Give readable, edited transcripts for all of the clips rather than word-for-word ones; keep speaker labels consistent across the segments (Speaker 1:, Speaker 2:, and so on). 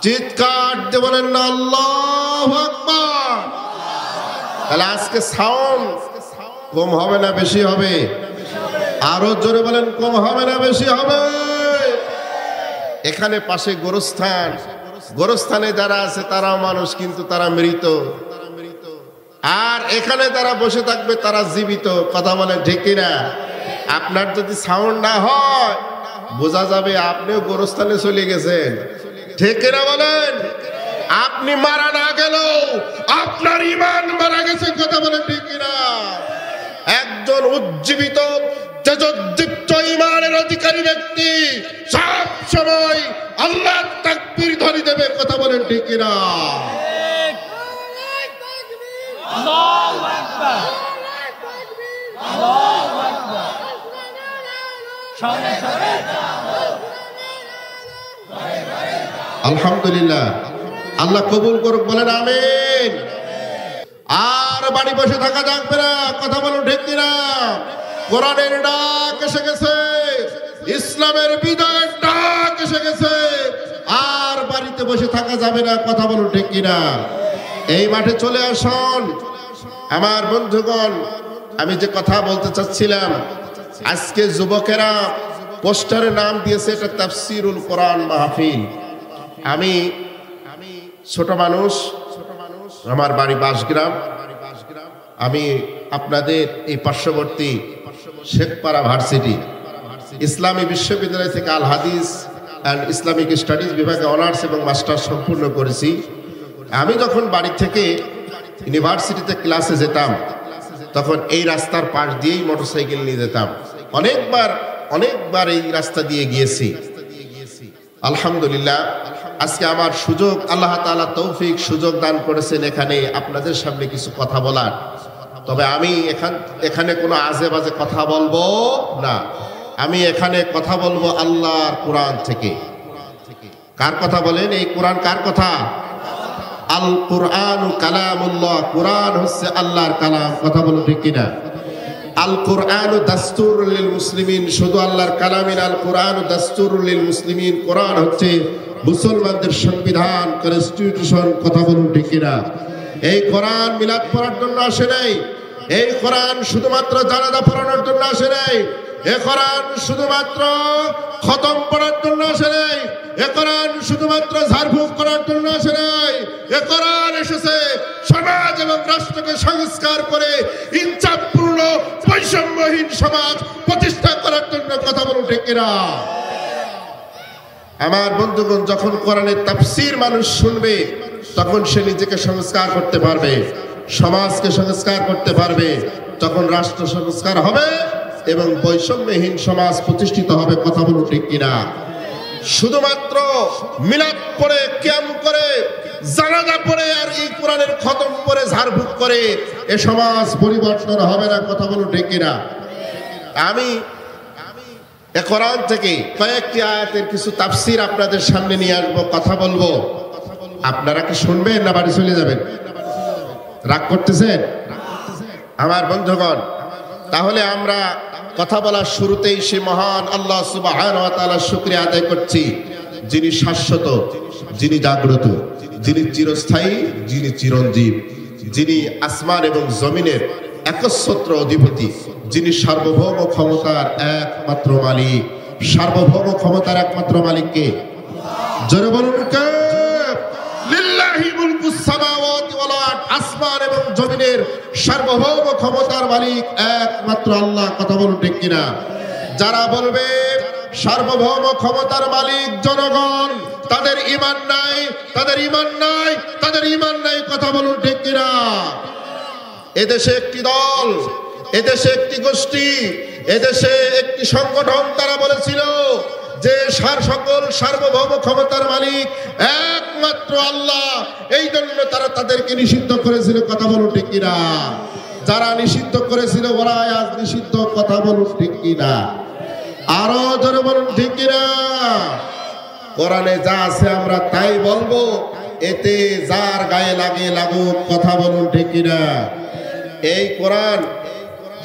Speaker 1: চিৎকার দিয়ে বলেন না আল্লাহু আকবার। তাহলে আজকে সাউন্ড কম হবে না বেশি হবে? আরো জোরে বলেন, কম হবে না বেশি হবে? এখানে পাশে গোরস্থান, গোরস্থানে যারা আছে তারাও মানুষ, কিন্তু তারা মৃত। আর এখানে যারা বসে থাকবে তারা জীবিত। কথা বলেন ঠিক কিনা? আপনার যদি সাউন্ড না হয় বোঝা যাবে আপনিও গোরস্থানে চলে গেছেন। ঠিক কিনা বলেন? আপনি মারা না গেলেও আপনার ঈমান মারা গেছে। কথা বলেন ঠিক কিনা? একজন উজ্জীবিত তেজোদ্দীপ্ত ঈমানের অধিকারী ব্যক্তি সব সময় আল্লাহর তাকবীর ধ্বনি দেবে। কথা বলেন ঠিক কিনা?
Speaker 2: আল্লাহু আকবার, আল্লাহু আকবার।
Speaker 1: আলহামদুলিল্লাহ, আল্লাহ কবুল করুক। বলেন আমিন। আর বাড়ি বসে থাকা যাবে না। কথা বলুন ঠিক কিনা? কোরআনের ডাক এসে গেছে, ইসলামের বিজয়ের ডাক এসে গেছে। আর বাড়িতে বসে থাকা যাবে না। কথা বলুন ঠিক কিনা? এই মাঠে চলে আসুন আমার বন্ধুগণ। আমি যে কথা বলতে চাচ্ছিলাম, আজকে যুবকেরা পোস্টারে নাম দিয়েছে এটা তাফসিরুল কোরআন মাহফিল। আমি ছোট মানুষ, আমার বাড়ি বাঁশগ্রাম। আমি আপনাদের এই পার্শ্ববর্তী শেখপাড়া ভার্সিটি ইসলামী বিশ্ববিদ্যালয় থেকে আল হাদিস অ্যান্ড ইসলামিক স্টাডিজ বিভাগে অনার্স এবং মাস্টার্স সম্পূর্ণ করেছি। আমি যখন বাড়ি থেকে ইউনিভার্সিটিতে ক্লাসে যেতাম তখন এই রাস্তার পাশ দিয়েই মোটরসাইকেল নিয়ে যেতাম। অনেকবার এই রাস্তা দিয়ে গিয়েছি। আলহামদুলিল্লাহ, আজকে আমার সুযোগ, আল্লাহ তাআলা তৌফিক সুযোগ দান করেছেন এখানে আপনাদের সামনে কিছু কথা বলার। তবে আমি এখানে কোনো আজে বাজে কথা বলবো না। আমি এখানে কথা বলবো আল্লাহর কোরআন থেকে। কার কথা বলেন? এই কোরআন কার কথা? আল কুরআনু কালামুল্লাহ। কোরআন হচ্ছে আল্লাহর কালাম। কথা বলুন ঠিক কিনা? আল কুরআনু দাস্তুরুল লিল মুসলিমিন। শুধু আল্লাহর কালামিন। আল কুরআনু দাস্তুরুল লিল মুসলিমিন। কোরআন হচ্ছে মুসলমানদের সংবিধান, কনস্টিটিউশন। কথা বলুন ঠিক কিনা? এই কোরআন মিলাদ পড়ার জন্য আসে নাই। এই কোরআন শুধুমাত্র জানাজা পড়ানোর জন্য আসে নাই। এই কোরআন শুধুমাত্র খতম পড়ার জন্য আসে নাই। এই কোরআন শুধুমাত্র ঝাড়ফুঁক করার জন্য আসে নাই। এই কোরআন এসেছে সমাজ এবং রাষ্ট্রকে সংস্কার করে ইনসাফপূর্ণ বৈষম্যহীন সমাজ প্রতিষ্ঠা করার জন্য। কথা বলুন ঠিক কিনা? আমার বন্ধুগণ, যখন কোরআনের তাফসীর মানুষ শুনবে তখন সে নিজেকে সংস্কার করতে পারবে, সমাজকে সংস্কার করতে পারবে। তখন রাষ্ট্র সংস্কার হবে এবং বৈষম্যহীন সমাজ প্রতিষ্ঠিত হবে। কথা বলুন ঠিক কিনা? শুধুমাত্র মিলাদ পড়ে, কিয়াম করে, জানাজা পড়ে আর এই কোরআনের খতম করে ঝাড়ফুঁক করে এ সমাজ পরিবর্তন হবে না। কথা বলুন ঠিক কিনা? আমি এ কোরআন থেকে কয়েকটি আয়াতের কিছু তাফসীর আপনাদের সামনে নিয়ে আসবো, কথা বলবো। আপনারা কি শুনবেন না বাড়ি চলে যাবেন? রাগ করতেছেন আমার বন্ধুগণ? তাহলে আমরা কথা বলার শুরুতেই সে মহান আল্লাহ সুবহানাহু ওয়া তাআলার শুকরিয়া আদায় করছি, যিনি শাশ্বত, যিনি জাগ্রত, যিনি চিরস্থায়ী, যিনি চিরঞ্জীব, যিনি আসমান এবং জমিনের একচ্ছত্র অধিপতি, যিনি সার্বভৌম ক্ষমতার একমাত্র মালিক। সার্বভৌম ক্ষমতার একমাত্র মালিককে জোরে বলুন কে? লিল্লাহি মুলকুস সামাওয়াতি ওয়াল আরদ। আসমান এবং জমিনের সার্বভৌম ক্ষমতার মালিক একমাত্র আল্লাহ। কথা বলুন ঠিক কিনা? যারা বলবে সার্বভৌম ক্ষমতার মালিক জনগণ, তাদের ঈমান নাই, তাদের ঈমান নাই, তাদের ঈমান নাই। কথা বলুন ঠিক কিনা? এদেশে একটি দল, এদেশে একটি গোষ্ঠী, এদেশে একটি সংগঠন তারা বলেছিল যে সকল সার্বভৌম ক্ষমতার মালিক একমাত্র আল্লাহ। এই জন্য তারা তাদেরকে নিষিদ্ধ করেছিল। কথা বলুন ঠিক কিনা? যারা নিষিদ্ধ করেছিল ওরা আজ নিষিদ্ধ। কথা বলুন ঠিক কিনা? আরো জোরে বলুন ঠিক কিনা? কোরআনে যা আছে আমরা তাই বলবো, এতে যার গায়ে লাগে লাগুক। কথা বলুন ঠিক কিনা? এই কোরআন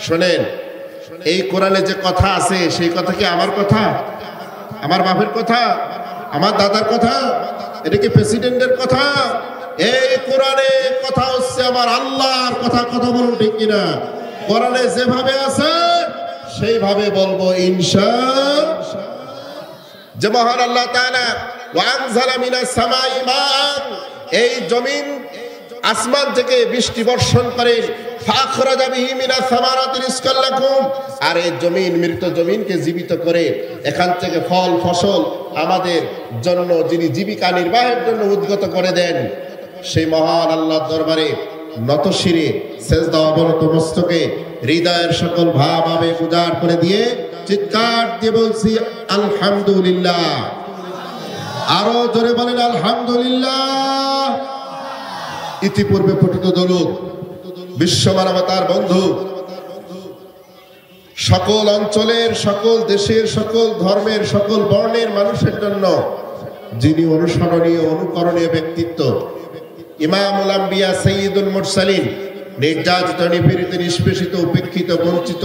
Speaker 1: শোনেন, এই কোরআনে যে কথা আছে সেই কথা কি আমার কথা, আমার বাপের কথা, আমার দাদার কথা? এটা কি প্রেসিডেন্টের কথা? এই কোরআনে কথা হচ্ছে আমার আল্লাহর কথা। কথা বলুন ঠিক কিনা? কোরআনে যেভাবে আছে সেইভাবে বলবো ইনশাআল্লাহ। যে মহান আল্লাহ তাআলা ওয়ানজালা মিনাস সামাই মাআন, এই জমিন আসমান থেকে বৃষ্টি বর্ষণ করেন, ফাখরাজা বিহি মিনাস সামারাতি রিজকাল লাকুম, আর এই জমিন মৃত জমিনকে জীবিত করে এখান থেকে ফল ফসল আমাদের জন্য যিনি জীবিকা নির্বাহের জন্য উদ্গত করে দেন, সেই মহান আল্লাহর দরবারে নতশিরে সেজদা অবনত মস্তকে হৃদয়ের সকল ভাব আবেগ উজাড় করে দিয়ে চিৎকার দিয়ে বলছি আলহামদুলিল্লাহ। আরো জোরে বলেন আলহামদুলিল্লাহ। ইতিপূর্বে পঠিত দরুদ বিশ্ব মানবতার বন্ধু, সকল অঞ্চলের, সকল দেশের, সকল ধর্মের, সকল বর্ণের মানুষের জন্য যিনি অনুসরণীয় অনুকরণীয় ব্যক্তিত্ব, ইমামুল আম্বিয়া সাইয়্যিদুল মুরসালিন, নির্যাতিত নিপীড়িত নিষ্পেষিত উপেক্ষিত বঞ্চিত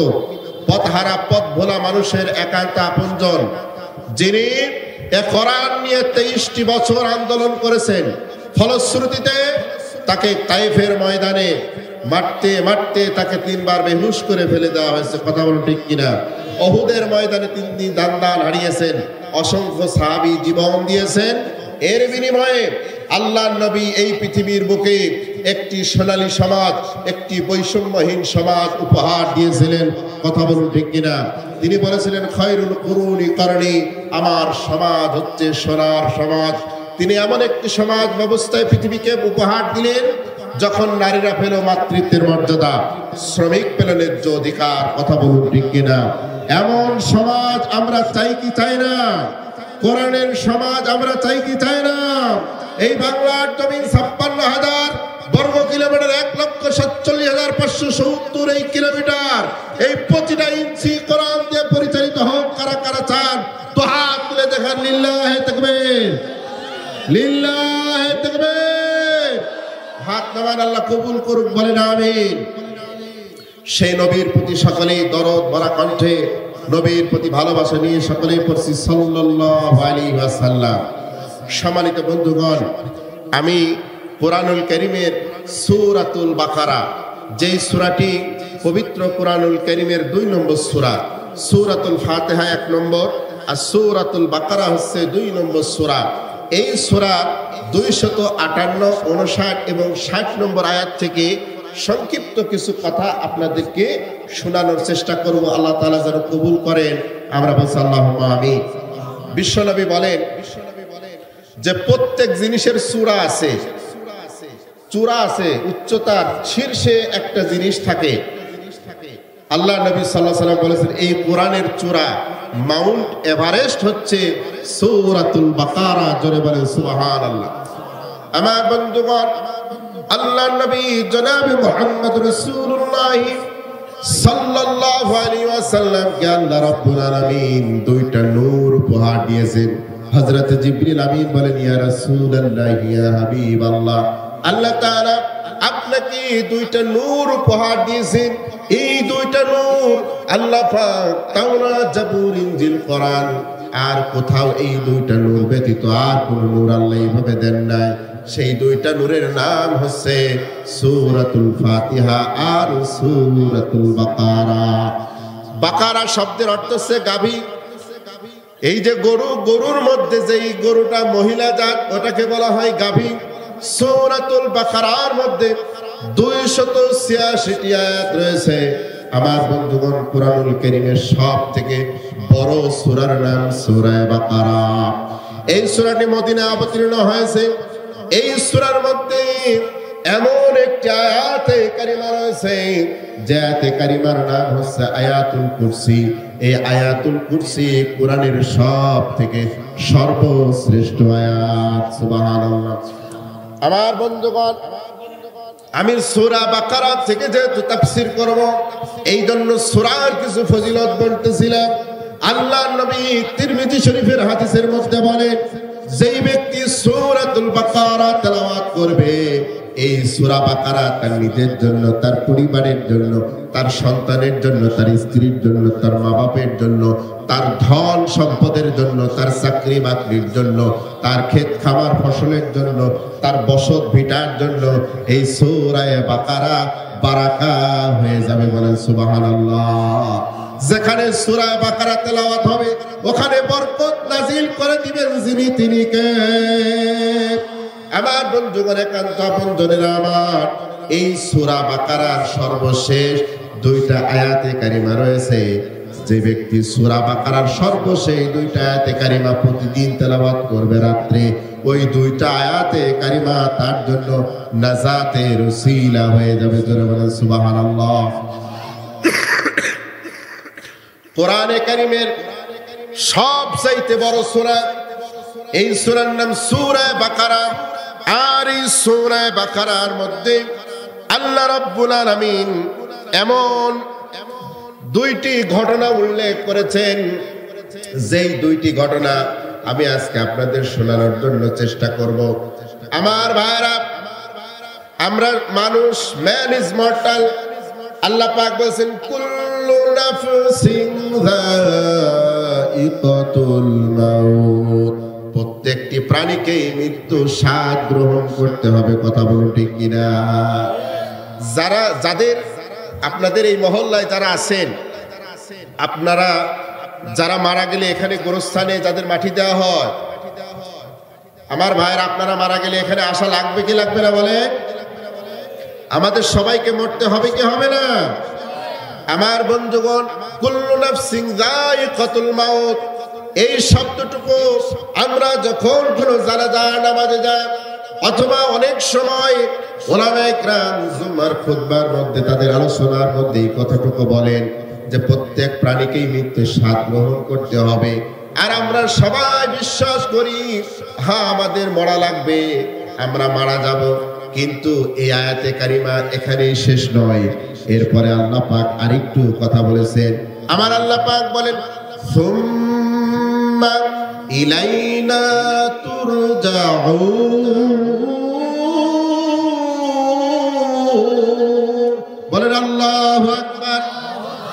Speaker 1: পথহারা পথ ভোলা মানুষের একান্ত আপনজন, যিনি এ কোরআন নিয়ে 23টি বছর আন্দোলন করেছেন, ফলশ্রুতিতে তাকে তাইফের ময়দানে মারতে মারতে তাকে 3 বার বেহুশ করে ফেলে দেওয়া হয়েছে। কথা বলুন ঠিক কিনা? উহুদের ময়দানে 3 দিন দান হারিয়েছেন, অসংখ্য সাহাবী জীবন দিয়েছেন। এর বিনিময়ে আল্লাহর নবী এই পৃথিবীর বুকে একটি সোনালী সমাজ, একটি বৈষম্যহীন সমাজ উপহার দিয়েছিলেন। কথা বলুন ঠিক কিনা? তিনি বলেছিলেন খায়রুল কুরুনি করনি, আমার সমাজ হচ্ছে সোনার সমাজ। তিনি এমন একটি সমাজ ব্যবস্থায় পৃথিবীকে উপহার দিলেন যখন নারীরা পেল মাতৃত্বের মর্যাদা, শ্রমিক পেল ন্যায্য অধিকার। কথা বলুন ঠিক কিনা? এমন সমাজ আমরা চাই কি চাই না? কোরআনের সমাজ আমরা চাই কি চাই না? এই বাংলার জমিন 56,000 বর্গ কিলোমিটার, 1,47,570 এই কিলোমিটার, এই প্রতিটা ইঞ্চি কোরআন দিয়ে পরিচালিত হোক। কারা কারা চান তো হাত তুলে দেখান। লিল্লাহে তাকবীর, লিল্লাহে তাকবীর। হাত নামান, আল্লাহ কবুল করুক, বলেন আমিন। সেই নবীর প্রতি সকলেই দরদ ভরা কণ্ঠে নবীর প্রতি ভালোবাসা নিয়ে সকলেই পড়ছি সাল্লাল্লাহু আলাইহি ওয়াসাল্লাম। সম্মানিত বন্ধুগণ, আমি কোরআনুল কারীমের সূরাতুল বাকারা, যেই সূরাটি পবিত্র কোরআনুল কারীমের 2 নম্বর সূরা, সূরাতুল ফাতিহা 1 নম্বর আর সূরাতুল বাকারা হচ্ছে 2 নম্বর সূরা। এই সূরার 258, 59 এবং 60 নম্বর আয়াত থেকে সংক্ষিপ্ত কিছু কথা আপনাদেরকে শোনানোর চেষ্টা করব। আল্লাহ তাআলা যেন কবুল করেন, আমরা বলছি আল্লাহুম্মা আমিন। বিশ্বনবী বলেন যে প্রত্যেক জিনিসের চূড়া আছে, চূড়া আছে, উচ্চতার শীর্ষে একটা জিনিস থাকে। আল্লাহ নবী সাল্লাল্লাহু আলাইহি ওয়াসাল্লাম বলেছেন এই কোরআনের চূড়া, মাউন্ট এভারেস্ট হচ্ছে সূরাতুল বাকারা। জোরে বলেন সুবহানাল্লাহ। আমার বন্ধুগণ, আল্লাহর নবী জনাবে মুহাম্মদ রাসূলুল্লাহ সাল্লাল্লাহু আলাইহি ওয়াসাল্লাম কে আল্লাহ রাব্বুল আলামিন 2টা নূর উপহার দিয়েছেন। হযরত জিবরিল আমিন বলেন ইয়া রাসূলুল্লাহ, ইয়া হাবিবাল্লাহ, আল্লাহ তাআলা আপনাকে 2টা নূর উপহার দিয়েছেন। এই 2টা নূর আল্লাহ পাক তাওরাত, জাবুর, ইনজিল, কোরআন আর কোথাও এই 2টা নূর ব্যতীত আর কোন নূর আল্লাহ এইভাবে দেন নাই। সেই 2টা নূরের নাম হচ্ছে সূরাতুল ফাতিহা আর সূরাতুল বাকারা। বাকারা শব্দের অর্থ হচ্ছে গাভী। এই যে গরু, গরুর মধ্যে যেই গরুটা মহিলা জাত ওটাকে বলা হয় গাভী। সূরাতুল বাকারার মধ্যে 286টি আয়াত রয়েছে। আমার বন্ধুগণ, কোরআনুল কারীমের সবথেকে বড় সূরার নাম সূরা বাকারা। এই সূরাটি মদিনায় অবতীর্ণ হয়েছে। এই সূরার মধ্যে এমন একটি আয়াতে কারিমা রয়েছে যে আয়াতে কারিমার নাম হচ্ছে আয়াতুল কুরসি। এই আয়াতুল কুরসি কোরআনের সবথেকে সর্বশ্রেষ্ঠ আয়াত। সুবহানাল্লাহ। আমার বন্ধুগণ, আমি সূরা বাকারা থেকে যেহেতু তাফসীর করব, এই জন্য সূরার কিছু ফজিলত বলতেছিলাম। আল্লাহর নবী তিরমিজি শরীফের হাদিসের মধ্যে বলেন যেই ব্যক্তি সূরাতুল বাকারা তেলাওয়াত করবে এই সূরা বাকারা তার নিজের জন্য, তার পরিবারের জন্য, তার সন্তানের জন্য, তার স্ত্রীর জন্য, তার মা বাপের জন্য, তার ধন সম্পদের জন্য, তার চাকরি বাকরির জন্য, তার ক্ষেত খামার ফসলের জন্য, তার বসত ভিটার জন্য এই সূরা বাকারা বারাকা হয়ে যাবে। বলেন সুবহানাল্লাহ। যেখানে সূরা বাকারা তেলাওয়াত হবে ওখানে বরকত নাজিল করে দিবেন যিনি, তিনি কে? আমার বন্ধুগণ, একান্ত আপনজনেরা আমার, এই সূরা বাকারার সর্বশেষ 2টা আয়াতে কারিমা রয়েছে। যে ব্যক্তি সূরা বাকারার সর্বশেষ 2টা আয়াতে কারিমা প্রতিদিন তেলাওয়াত করবে রাত্রে, ওই 2টা আয়াতে কারিমা তার জন্য নাজাতের ওসিলা হয়ে যাবে। জোরে বলেন সুবহানাল্লাহ। কোরআনে কারীমের সবচাইতে বড় সূরা, এই সূরার নাম সূরা বাকারা। আর এই সূরা বাকারার মধ্যে আল্লাহ রাব্বুল আলামিন এমন 2টি ঘটনা উল্লেখ করেছেন, যেই 2টি ঘটনা আমি আজকে আপনাদের শোনানোর জন্য চেষ্টা করব। আমার ভাইরা, আমরা মানুষ, ম্যান ইজ মর্টাল। আল্লাহ পাক বলেছেন কুল্লু নাফসিন যায়িকাতুল মাউত, প্রত্যেকটি প্রাণীকে মৃত্যু স্বাদ গ্রহণ করতে হবে। কথা বলুন ঠিক কিনা? যাদের আপনাদের এই মহল্লায় যারা আছেন, আপনারা যারা মারা গেলে এখানে গোরস্থানে যাদের মাটি দেওয়া হয়, আমার ভাইয়ের, আপনারা মারা গেলে এখানে আসা লাগবে কি লাগবে না? বলে আমাদের সবাইকে মরতে হবে কি হবে না? আমার বন্ধুগণ, কুল্লু নাফসিন যায়িকাতুল মাউত, এই শব্দটুকু আমরা যখন কোনো জানাজার নামাজে যাই অথবা অনেক সময় ওলামায়ে কেরাম জুমার খুতবার মধ্যে তাদের আলোচনার মধ্যে এই কথাটুকু বলেন যে প্রত্যেক প্রাণীকেই মৃত্যুর স্বাদ গ্রহণ করতে হবে। আর আমরা সবাই বিশ্বাস করি, হ্যাঁ আমাদের মরা লাগবে, আমরা মারা যাব। কিন্তু এই আয়াতে কারিমা এখানেই শেষ নয়। এরপরে আল্লাহ পাক আরেকটু কথা বলেছেন। আমার আল্লাহ পাক বলেন সুম্মা ইলাইনা তুরজাউন, বলেন আল্লাহু আকবার।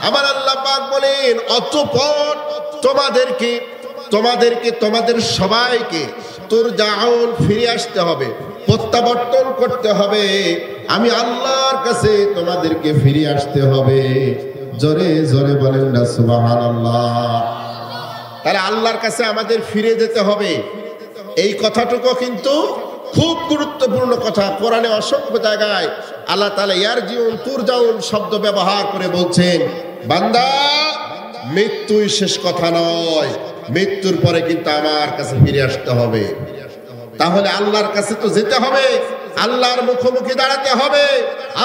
Speaker 1: আমার আল্লাহ পাক বলেন অতঃপর তোমাদের সবাইকে তুরজাউন, ফিরে আসতে হবে, প্রত্যাবর্তন করতে হবে। আমি আল্লাহর কাছে তোমাদেরকে ফিরে আসতে হবে। জোরে জোরে বলেন না সুবহানাল্লাহ। তাহলে আল্লাহর কাছে আমাদের ফিরে যেতে হবে, এই কথাটুকু কিন্তু খুব গুরুত্বপূর্ণ কথা। কোরআনে অসংখ্য জায়গায় আল্লাহ তাআলা ইয়ারজিউন, তুরজাউন শব্দ ব্যবহার করে বলছেন, বান্দা মৃত্যুই শেষ কথা নয়, মৃত্যুর পরে কিন্তু আমার কাছে ফিরে আসতে হবে। তাহলে আল্লাহর কাছে তো যেতে হবে, আল্লাহর মুখোমুখি দাঁড়াতে হবে,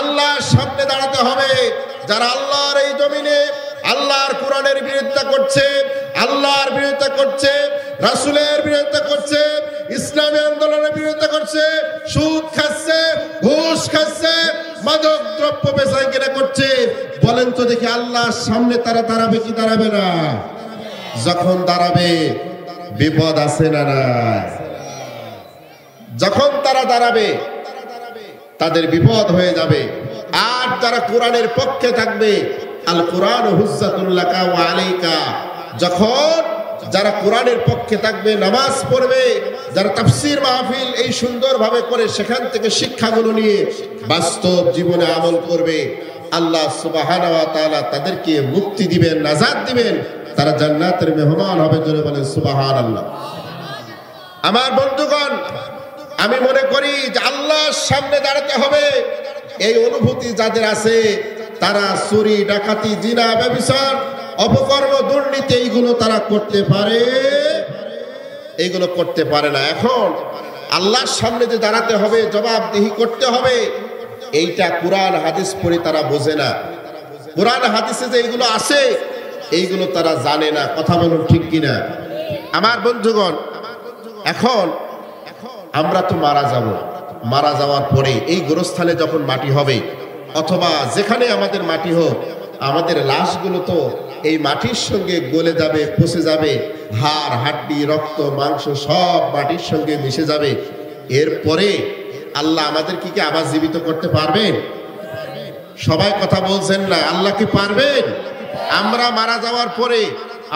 Speaker 1: আল্লাহর সামনে দাঁড়াতে হবে। যারা আল্লাহর এই জমিনে আল্লাহর কোরআনের বিরোধিতা করছে, আল্লাহর বিরোধিতা করছে, রাসূলের বিরোধিতা করছে, ইসলামী আন্দোলনের বিরোধিতা করছে, সুদ খাচ্ছে, ঘুষ খাচ্ছে, মাদক দ্রব্য বেচাকেনা করছে, বলেন তো দেখি আল্লাহর সামনে তারা দাঁড়াবে কি দাঁড়াবে না? যখন দাঁড়াবে বিপদ আছে না নাই? যখন তারা দাঁড়াবে তাদের বিপদ হয়ে যাবে। আর যারা কোরআনের পক্ষে থাকবে, আল কোরআন হুজ্জাতুল লাকা ওয়া আলাইকা, যখন যারা কোরআনের পক্ষে থাকবে, নামাজ পড়বে, যারা তাফসীর মাহফিল এই সুন্দরভাবে করে সেখান থেকে শিক্ষাগুলো নিয়ে বাস্তব জীবনে আমল করবে, আল্লাহ সুবহানাহু ওয়া তাআলা তাদেরকে মুক্তি দিবেন, নাজাত দিবেন, তারা জান্নাতের মেহমান হবে। জোরে বলেন সুবহানাল্লাহ। আমার বন্ধুগণ, আমি মনে করি যে আল্লাহর সামনে দাঁড়াতে হবে, এই অনুভূতি যাদের আছে তারা চুরি, ডাকাতি, জিনা, ব্যভিচার, অপকর্ম, দুর্নীতি এইগুলো তারা করতে পারে, এইগুলো করতে পারে না। এখন আল্লাহর সামনে যে দাঁড়াতে হবে, জবাবদিহি করতে হবে, এইটা কোরআন হাদিস পড়ে তারা বোঝে না। কোরআন হাদিসে যে এইগুলো আছে এইগুলো তারা জানে না। কথা বলুন ঠিক কিনা? আমার বন্ধুগণ, এখন আমরা তো মারা যাব, মারা যাওয়ার পরে এই গোরস্থানে যখন মাটি হবে অথবা যেখানে আমাদের মাটি হোক, আমাদের লাশগুলো তো এই মাটির সঙ্গে গলে যাবে, পচে যাবে, হাড়, হাড্ডি, রক্ত, মাংস সব মাটির সঙ্গে মিশে যাবে। এরপরে আল্লাহ আমাদের কি আবার জীবিত করতে পারবেন? সবাই কথা বলছেন না। আল্লাহ কি পারবেন? আমরা মারা যাওয়ার পরে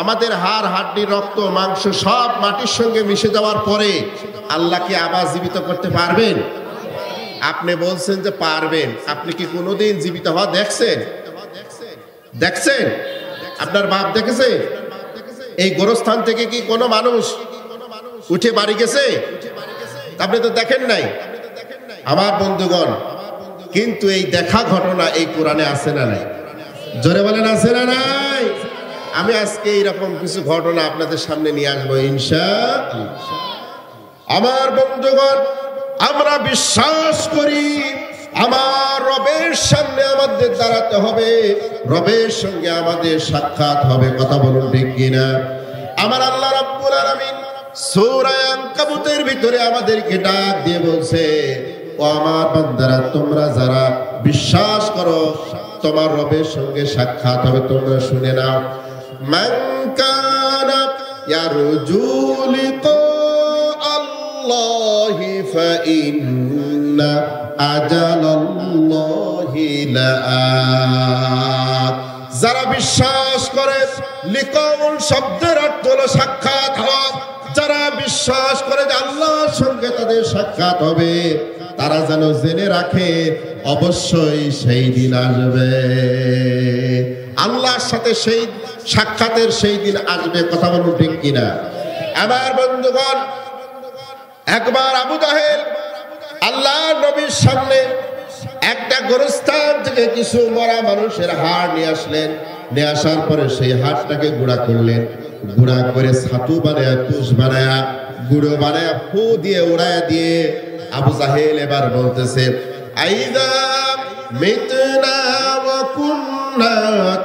Speaker 1: আমাদের হাড় হাড্ডি রক্ত মাংস সব মাটির সঙ্গে মিশে যাওয়ার পরে আল্লাহ কি আবার জীবিত করতে পারবেন? আপনি বলছেন যে পারবেন। আপনি কি কোনোদিন জীবিত হওয়া দেখছেন? দেখছেন? আপনার বাপ দেখেছে? এই গোরস্থান থেকে কি কোনো মানুষ উঠে বাড়ি গেছে? আপনি তো দেখেন নাই। আমার বন্ধুগণ, কিন্তু এই দেখা ঘটনা এই কোরআনে আছে না নাই? জোরে বলেন আছে না নাই? আমি আজকে এইরকম কিছু ঘটনা আপনাদের সামনে নিয়ে আসবো ইনশাআল্লাহ। আমার বন্ধুগণ, আমরা বিশ্বাস করি আমার রবের সামনে আমাদের দাঁড়াতে হবে, রবের সঙ্গে আমাদের সাক্ষাৎ হবে। কথা বলুন ঠিক কিনা? আমার আল্লাহ রাব্বুল আলামিন সূরা আনকাবুতের ভিতরে আমাদেরকে ডাক দিয়ে বলছে, ও আমার বান্দারা, তোমরা যারা বিশ্বাস করো তোমার রবের সঙ্গে সাক্ষাৎ হবে, তোমরা শুনে নাও। মান কানা ইয়ারজু লিকা আল্লাহি ফাইন্না আজালাল্লাহি লাআত। যারা বিশ্বাস করে, লিকাউল শব্দের অর্থ হলো সাক্ষাৎ হওয়া। যারা বিশ্বাস করে যে আল্লাহর সঙ্গে তাদের সাক্ষাৎ হবে, তারা যেন জেনে রাখে অবশ্যই সেই দিন আসবে। আল্লাহর সাথে সেই সাক্ষাতের সেই দিন আসবে। কথা বলুন ঠিক কিনা? আমার বন্ধুগণ, একবার আবু জাহেল আল্লাহর নবীর সামনে একটা গোরস্থান থেকে কিছু মরা মানুষের হাড় নিয়ে আসলেন। নিয়ে আসার পরে সেই হাড়টাকে গুঁড়া করলেন। গুঁড়া করে ছাতু বানায়া, তুষ বানায়া, গুঁড়ো বানায়া, ফু দিয়ে উড়ায়া দিয়ে আবু জাহেল এবার বলতেছে, আইদা মিতনা ওয়া কুন্না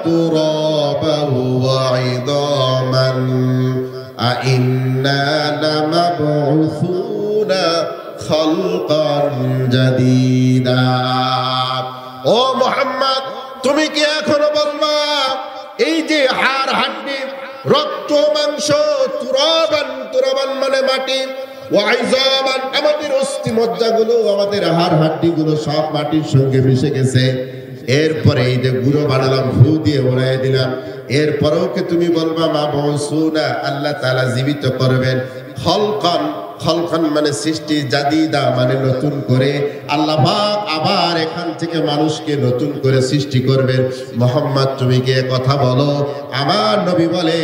Speaker 1: তুরাবান ওয়া ইদামান আইন্না লামাবউসুনা খালকান জাদীদা। ও মুহাম্মদ, তুমি কি এখনো বলবা এই যে হাড় হাড্ডি রক্ত মাংস, তুরাবান, তুরাবান মানে মাটি, ওয়াইজামান আমাদের অস্থি মজ্জাগুলো, আমাদের হাড় হাড্ডি গুলো সব মাটির সঙ্গে মিশে গেছে। এরপরে এই যে গুঁড়ো বানালাম, ফু দিয়ে উড়াই দিলাম, এরপরেও কি তুমি বলবা মা বউসুনা, আল্লাহ তাআলা জীবিত করবেন। খলকান, খলকান মানে সৃষ্টি, জাদিদা মানে নতুন করে। আল্লাহ পাক আবার এখান থেকে মানুষকে নতুন করে সৃষ্টি করবেন। মুহাম্মদ, তুমি কি কথা বলো? আমার নবী বলে,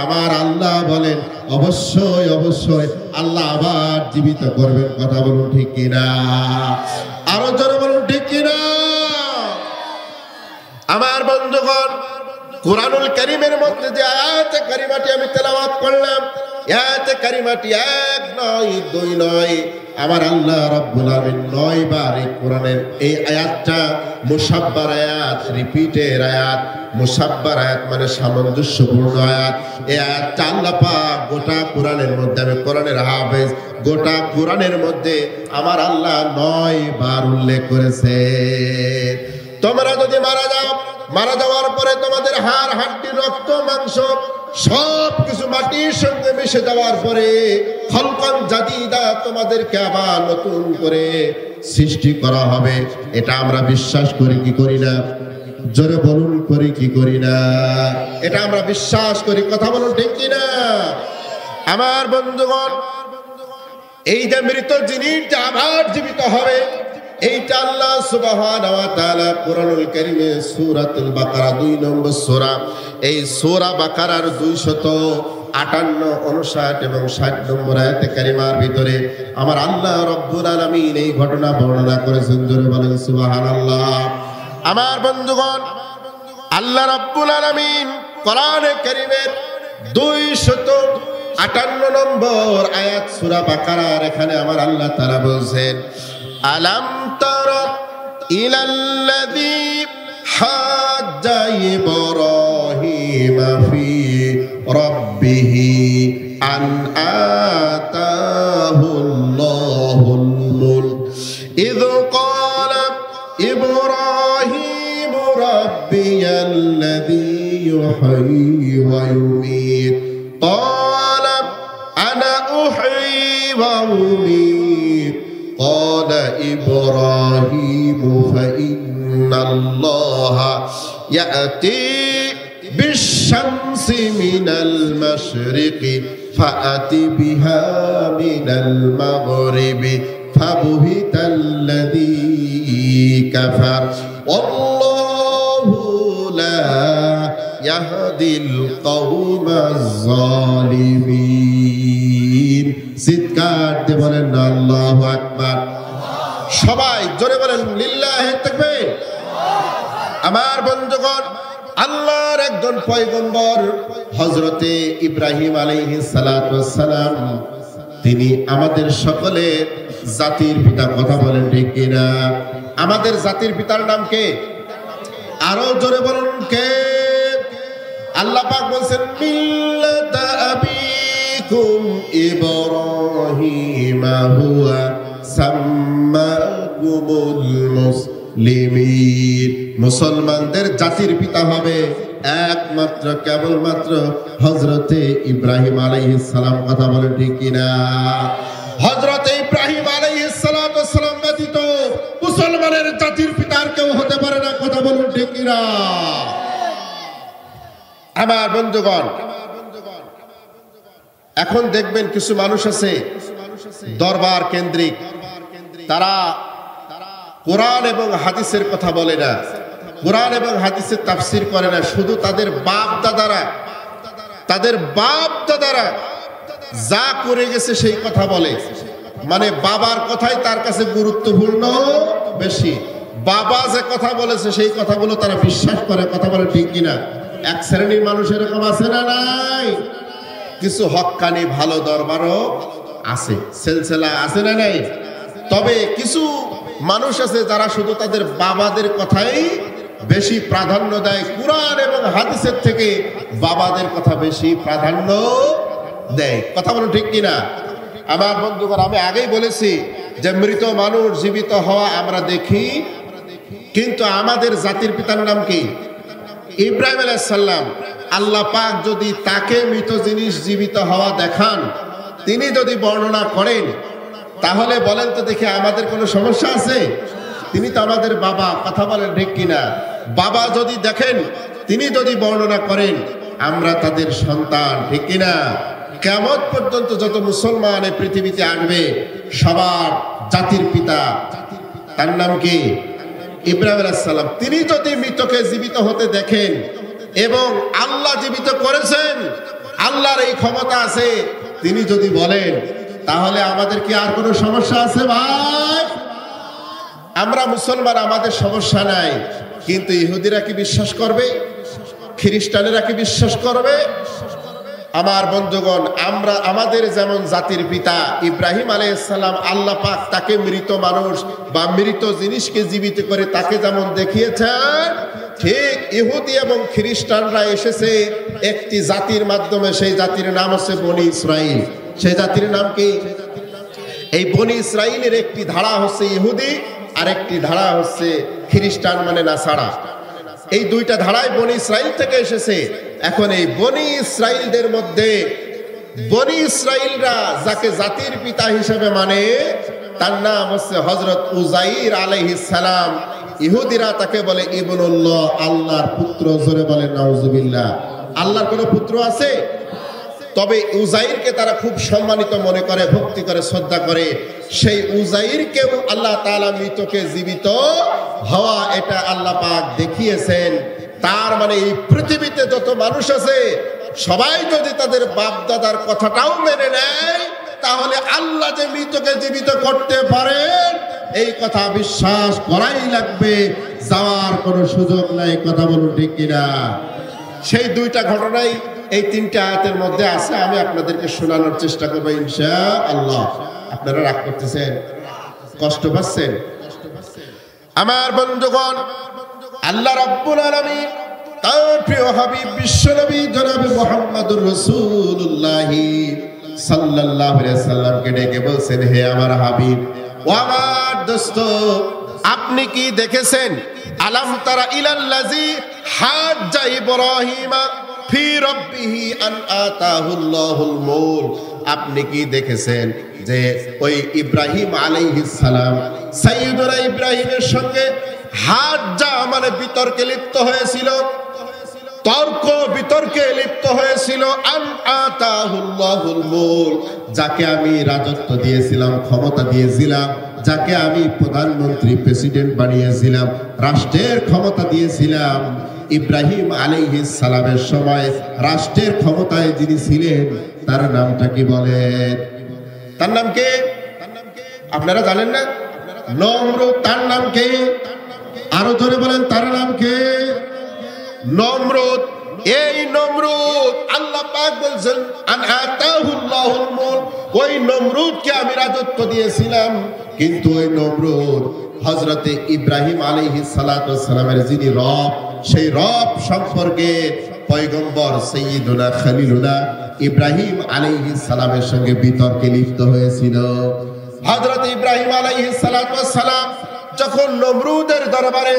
Speaker 1: আমার আল্লাহ বলেন, অবশ্যই অবশ্যই আল্লাহ আবার জীবিত করবেন। কথা বলুন ঠিক কিনা? আরো জোরে বলুন ঠিক কিনা? আমার বন্ধুগণ, কুরআনুল কারীমের মধ্যে যে আয়াতে কারিমাটি আমি তেলাওয়াত করলাম, আয়াতে কারিমাটি এক নয়, দুই নয়, আমার আল্লাহ রাব্বুল আলামিন 9 বার এই কোরআনের এই আয়াতটা মুসাব্বার আয়াত, রিপিটের আয়াত। মুসাব্বার আয়াত মানে সামঞ্জস্যপূর্ণ আয়াত। এই আয়াতটা আল্লাহ পাক গোটা কোরআনের মধ্যে, আমি কোরআনের হাফেজ, গোটা কোরআনের মধ্যে আমার আল্লাহ 9 বার উল্লেখ করেছে। তোমরা যদি মারা যাও, মারা যাওয়ার পরে তোমাদের হাড় হাড্ডি রক্ত মাংস সব কিছু মাটির সঙ্গে মিশে যাওয়ার পরে খলকান জাদীদা, তোমাদেরকে আবার নতুন করে সৃষ্টি করা হবে। এটা আমরা বিশ্বাস করি কি করি না? জোরে বলুন, করি কি করি না? এটা আমরা বিশ্বাস করি। কথা বলুন ঠিক কিনা? আমার বন্ধুগণ, এই যে মৃত জিনিসটা আবার জীবিত হবে, এইটা আল্লাহ সুবহানাহু ওয়া তাআলা কুরআনুল কারীমে সূরাতুল বাকারা 2 নম্বর সূরা, এই সূরা বাকারার 258, 59 এবং 60 নম্বর আয়াতে কারিমার ভিতরে আমার আল্লাহ রাব্বুল আলামিন এই ঘটনা বর্ণনা করেছেন। জোরে বলেন সুবহানাল্লাহ। আমার বন্ধুগণ, আল্লাহ রাব্বুল আলামিন কোরআনে কারীমের 258 নম্বর আয়াত সূরা বাকারার এখানে আমার আল্লাহ তাআলা বলেন, আলাম তারা ইলাল্লাযী হাজ্জা ইব্রাহিম ফি রাব্বিহি আন আতাহুল্লাহুল মুলক ইয ক্বালা ইব্রাহিম রাব্বিয়াল্লাযী ইউহয়ী ওয়া ইউমীত ক্বালা আনা উহয়ী ওয়া উমীত قال إبراهيم فإن الله يأتي بالشمس من المشرق فأت بها من المغرب فبهت الذي كفر والله لا يهدي القوم الظالمين চিৎকার দিয়ে বলেন আল্লাহু আকবার সবাই জোরে বলেন লিল্লাহি তাকবীর আমার বন্ধুগণ আল্লাহর একজন পয়গম্বর হযরতে ইব্রাহিম আলাইহিস সালাতু ওয়াস সালাম তিনি আমাদের সকলের জাতির পিতা কথা বলেন ঠিক কিনা আমাদের জাতির পিতার নাম কে আরো জোরে বলুন কে আল্লাহ পাক বলেন মিল্লাতা আবিকুম ইব্রাহিম হুয়া সাম্মাকুমুল মুসলিমিন মুসলমানদের জাতির পিতা হবে একমাত্র কেবলমাত্র হযরতে ইব্রাহিম আলাইহিস সালাম কথা বলেন ঠিক কিনা হযরতে ইব্রাহিম আলাইহিস সালাতু ওয়াস সালাম ব্যতীত মুসলমানের জাতির পিতা আর কেউ হতে পারে না কথা বলুন ঠিক কিনা আমার বন্ধুগণ এখন দেখবেন কিছু মানুষ আছে দরবার কেন্দ্রিক তারা কোরআন এবং হাদিসের কথা বলে না কোরআন এবং হাদিসের তাফসীর করে না শুধু তাদের বাপ দাদারা যা করে গেছে সেই কথা বলে মানে বাবার কথাই তার কাছে গুরুত্বপূর্ণ বেশি বাবা যে কথা বলেছে সেই কথাগুলো তারা বিশ্বাস করে কথা বলে ঠিক কিনা এক শ্রেণীর মানুষ এরকম আছে না নাই কিছু হক্কানি ভালো দরবারও আছে সিলসিলা আছে না নাই তবে কিছু মানুষ আছে যারা শুধু তাদের বাবাদের কথাই বেশি প্রাধান্য দেয় কুরআন এবং হাদিসের থেকে বাবাদের কথা বেশি প্রাধান্য দেয় কথা বলো ঠিক কিনা আমার বন্ধুগণ আমি আগেই বলেছি যে মৃত মানুষ জীবিত হওয়া আমরা দেখি কিন্তু আমাদের জাতির পিতার নাম কি ইব্রাহিম আলাইহিস সালাম আল্লাহ পাক যদি তাকে মৃত জিনিস জীবিত হওয়া দেখান তিনি যদি বর্ণনা করেন তাহলে বলেন তো দেখি আমাদের কোনো সমস্যা আছে তিনি তো আমাদের বাবা কথা বলেন ঠিক কিনা বাবা যদি দেখেন তিনি যদি বর্ণনা করেন আমরা তাদের সন্তান ঠিক কিনা কিয়ামত পর্যন্ত যত মুসলমান এই পৃথিবীতে আসবে সবার জাতির পিতা তার নাম কি ইব্রাহিম আলাইহিস সালাম তিনি যদি মৃতকে জীবিত হতে দেখেন এবং আল্লাহ জীবিত করেছেন আল্লাহর এই ক্ষমতা আছে তিনি যদি বলেন তাহলে আমাদের কি আর কোনো সমস্যা আছে ভাই আমরা মুসলমান আমাদের সমস্যা নাই কিন্তু ইহুদিরা কি বিশ্বাস করবে খ্রিস্টানেরা কি বিশ্বাস করবে আমার বন্ধুগণ আমরা আমাদের যেমন জাতির পিতা ইব্রাহিম আলাইহিস সালাম আল্লাহ পাক তাকে মৃত মানুষ বা মৃত জিনিসকে জীবিত করে তাকে যেমন দেখিয়েছেন ঠিক ইহুদি এবং খ্রিস্টানরা এসেছে একটি জাতির মাধ্যমে সেই জাতির নাম হচ্ছে বনি ইসরাইল সেই জাতির নাম কি এই বনি ইসরাইলের একটি ধারা হচ্ছে ইহুদি আর একটি ধারা হচ্ছে খ্রিস্টান মানে নাসারা এই দুইটা ধারায় বনি ইসরাইল থেকে এসেছে এখন এই বনি ইসরাইলদের মধ্যে বনি ইসরাইলরা যাকে জাতির পিতা হিসেবে মানে তার নাম হচ্ছে হযরত উযাইর আলাইহিস সালাম ইহুদিরা তাকে বলে ইবনুল্লাহ আল্লাহর পুত্র জোরে বলে নাউজুবিল্লাহ আল্লাহর কোনো পুত্র আছে তবে উযাইরকে তারা খুব সম্মানিত মনে করে ভক্তি করে শ্রদ্ধা করে সেই উযাইরকেও আল্লাহ তাআলা মৃতকে জীবিত হওয়া এটা আল্লাহ পাক দেখিয়েছেন তার মানে এই পৃথিবীতে যত মানুষ আছে সবাই যদি তাদের বাপ দাদার কথাটাও মেনে নেয় তাহলে আল্লাহ যে মৃতকে জীবিত করতে পারেন এই কথা বিশ্বাস করাই লাগবে যাওয়ার কোনো সুযোগ নাই কথা বলুন ঠিক কিনা সেই দুইটা ঘটনাই এই তিনটা আয়াতের মধ্যে আছে আমি আপনাদেরকে শোনানোর চেষ্টা করব ইনশাআল্লাহ আপনারা রাগ করতেছেন কষ্ট পাচ্ছেন আমার বন্ধুগণ আল্লাহ রাব্বুল আলামিন তার প্রিয় হাবিব বিশ্বনবী জনাব মুহাম্মদুর রাসূলুল্লাহ সাল্লাল্লাহু আলাইহি সাল্লামকে ডেকে বলছেন হে আমার হাবিব ও আমার দোস্ত আপনি কি দেখেছেন আলাম তারা ইলাল্লাযী হাজ্জা ইব্রাহিমা ফি রাব্বিহি আন আতাহুল্লাহুল মুলক আপনি কি দেখেছেন যে ওই ইব্রাহিম আলাইহিস সালাম সাইয়্যিদুনা ইব্রাহিমের সঙ্গে হাজ্জা মানে বিতর্কে লিপ্ত হয়েছিল, তর্ক বিতর্কে লিপ্ত হয়েছিল। আন আতাহুল্লাহুল মুলক, যাকে আমি রাজত্ব দিয়েছিলাম, ক্ষমতা দিয়েছিলাম, যাকে আমি প্রধানমন্ত্রী প্রেসিডেন্ট বানিয়েছিলাম, রাষ্ট্রের ক্ষমতা দিয়েছিলাম, ইব্রাহিম আলাইহিস সালামের সময় রাষ্ট্রের ক্ষমতায় যিনি ছিলেন তার নামটা কি বলেন? তার নাম কে আপনারা জানেন না? নমরুদ। তার নাম কে? আরো জোরে বলেন, তার নাম কে? নমরুদ। এই নমরুদ আল্লাহ পাক বলছেন আন আতাহুল্লাহুল মুলক, ওই নমরুদকে আমি রাজত্ব দিয়েছিলাম, কিন্তু ওই নমরুদ হযরতে ইব্রাহিম আলাইহিস সালাতু ওয়াস সালামের যিনি রব, সেই রব সম্পর্কে পয়গম্বর সাইয়্যিদুনা খলিলুনা ইব্রাহিম আলাইহিস সালামের সঙ্গে বিতর্কে লিপ্ত হয়েছিল। হযরত ইব্রাহিম আলাইহিস সালাতু ওয়াস সালাম যখন নমরুদের দরবারে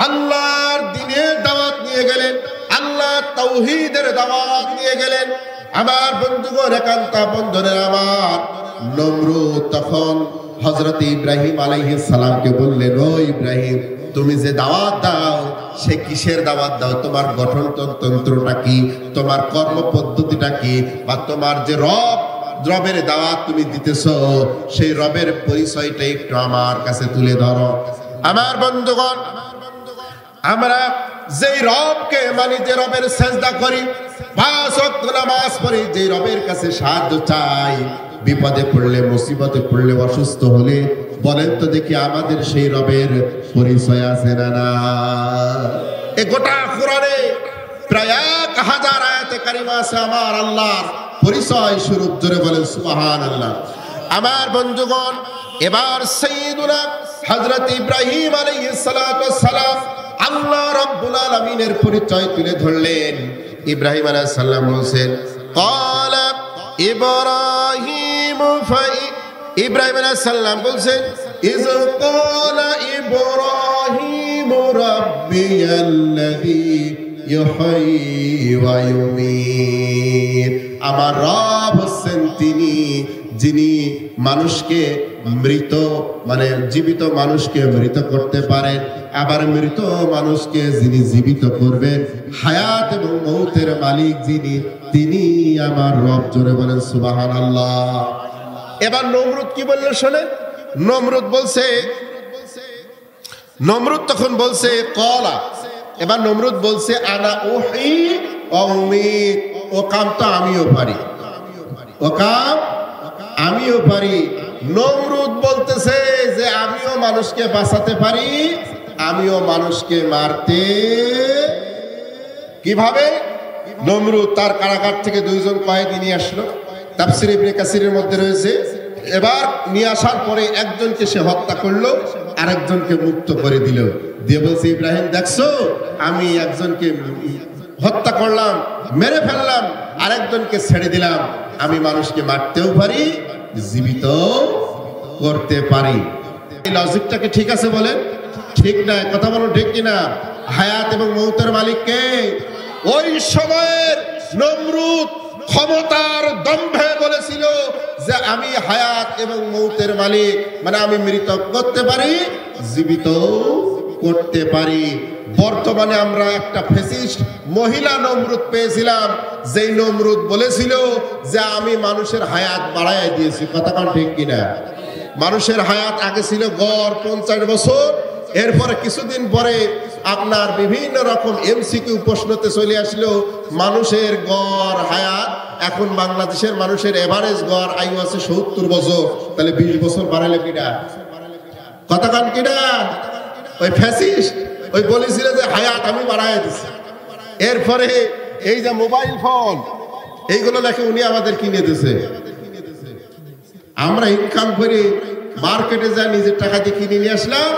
Speaker 1: আল্লাহর দ্বীনের দাওয়াত নিয়ে গেলেন, আল্লাহ তাওহীদের দাওয়াত নিয়ে গেলেন, আমার বন্ধুগণ, একান্ত বন্ধুরা আমার, নমরুদ তখন হযরত ইব্রাহিম আলাইহিস সালামকে বললেন, ও ইব্রাহিম, তুমি যে দাওয়াত দাও সে কিসের দাওয়াত দাও? তোমার গঠনতন্ত্রটা কি? তোমার কর্ম পদ্ধতিটা কি? বা তোমার যে রবের দাওয়াত তুমি দিতেছো, সেই রবের পরিচয়টা একটু আমার কাছে তুলে ধরো। আমার বন্ধুগণ, আমরা যেই রবকে মানি, যে রবের সেজদা করি, 5 ওয়াক্ত নামাজ পড়ি, যে রবের কাছে সাহায্য চাই, বিপদে পড়লে, মুসিবতে পড়লে, অসুস্থ হলে, বলেন তো দেখি আমাদের সেই রবের পরিচয় আছে না? না। এই গোটা কোরআনে প্রায় 1000 আয়াতে কারিমা আছে আমার আল্লাহর পরিচয় স্বরূপ। জোরে বলেন সুবহানাল্লাহ। আমার বন্ধুগণ, এবার সাইয়্যিদুনা হযরত ইব্রাহিম আলাইহিস সালাতু ওয়াস সালাম আল্লাহ রাব্বুল আলামিনের পরিচয় তুলে ধরলেন। ইব্রাহিম আলাইহিস সালাম বলেন, ক্বালা ইব্রাহিম ইব্রাহিম আলাইহিস সালাম বলেন, ইয ক্বালা ইব্রাহিম রাব্বিয়াল্লাযী ইউহয়ী ওয়া ইউমীত, আমার রব হচ্ছেন তিনি যিনি মানুষকে মৃত মানে জীবিত মানুষকে মৃত করতে পারেন, আবার মৃত মানুষকে যিনি জীবিত করবেন, হায়াত এবং মৌতের মালিক যিনি, তিনি আমার রব। জোরে বলেন সুবহানাল্লাহ। এবার নমরুদ কি বলল শোনেন। নমরুদ তখন বলছে ক্বালা, এবার নমরুদ বলছে আনা উহয়ী ওয়া উমীত, ও কাম তো আমিও পারি, ও কাম আমিও পারি। নমরুদ বলতেছে যে আমিও মানুষকে বাঁচাতে পারি, আমিও মানুষকে মারতে। কিভাবে? নমরুদ তার কারাগার থেকে 2 জন কয়েদি নিয়ে আসলো, তাফসীর ইবনে কাসিরের মধ্যে রয়েছে। এবার নিয়ে আসার পরে একজনকে সে হত্যা করলো, আরেকজনকে মুক্ত করে দিল, দিয়ে বলছে, ইব্রাহিম দেখছো, আমি একজনকে হত্যা করলাম, মেরে ফেললাম, আরেকজনকে ছেড়ে দিলাম, আমি মানুষকে মারতেও পারি, জীবিত করতে পারি। এই লজিকটাকে ঠিক আছে বলেন? ঠিক না? কথা বলো ঠিক কিনা? হায়াত এবং মৌতের মালিক কে? ওই সময়ের নমরুদ ক্ষমতার দম্ভে বলেছিল যে আমি হায়াত এবং মৌতের মালিক, মানে আমি মৃত করতে পারি, জীবিত করতে পারি। বর্তমানে আমরা একটা ফ্যাসিস্ট মহিলা নমরুদ পেয়েছিলাম, যেই নমরুদ বলেছিল যে আমি মানুষের হায়াত বাড়ায় দিয়েছি। কথা কোন ঠিক কিনা? মানুষের হায়াত আগে ছিল গড় 50 বছর, এরপরে কিছুদিন পরে আপনার বিভিন্ন রকম এমসিকিউ প্রশ্নতে চলে আসলো, মানুষের গড় হায়াত এখন বাংলাদেশের মানুষের এভারেজ গড় আয়ু আছে 70 বছর, তাহলে 20 বছর বাড়ালে কিনা? কথা কান কিনা? ওই ফ্যাসিস্ট ওই বলেছিল যে হায়াত আমি বাড়ায় দিচ্ছি। এরপরে এই যে মোবাইল ফোন, এইগুলো নাকি উনি আমাদের কিনে দিয়েছে। আমরা ইনকাম করে মার্কেটে যা নিজের টাকা দিয়ে কিনে নিয়ে আসলাম,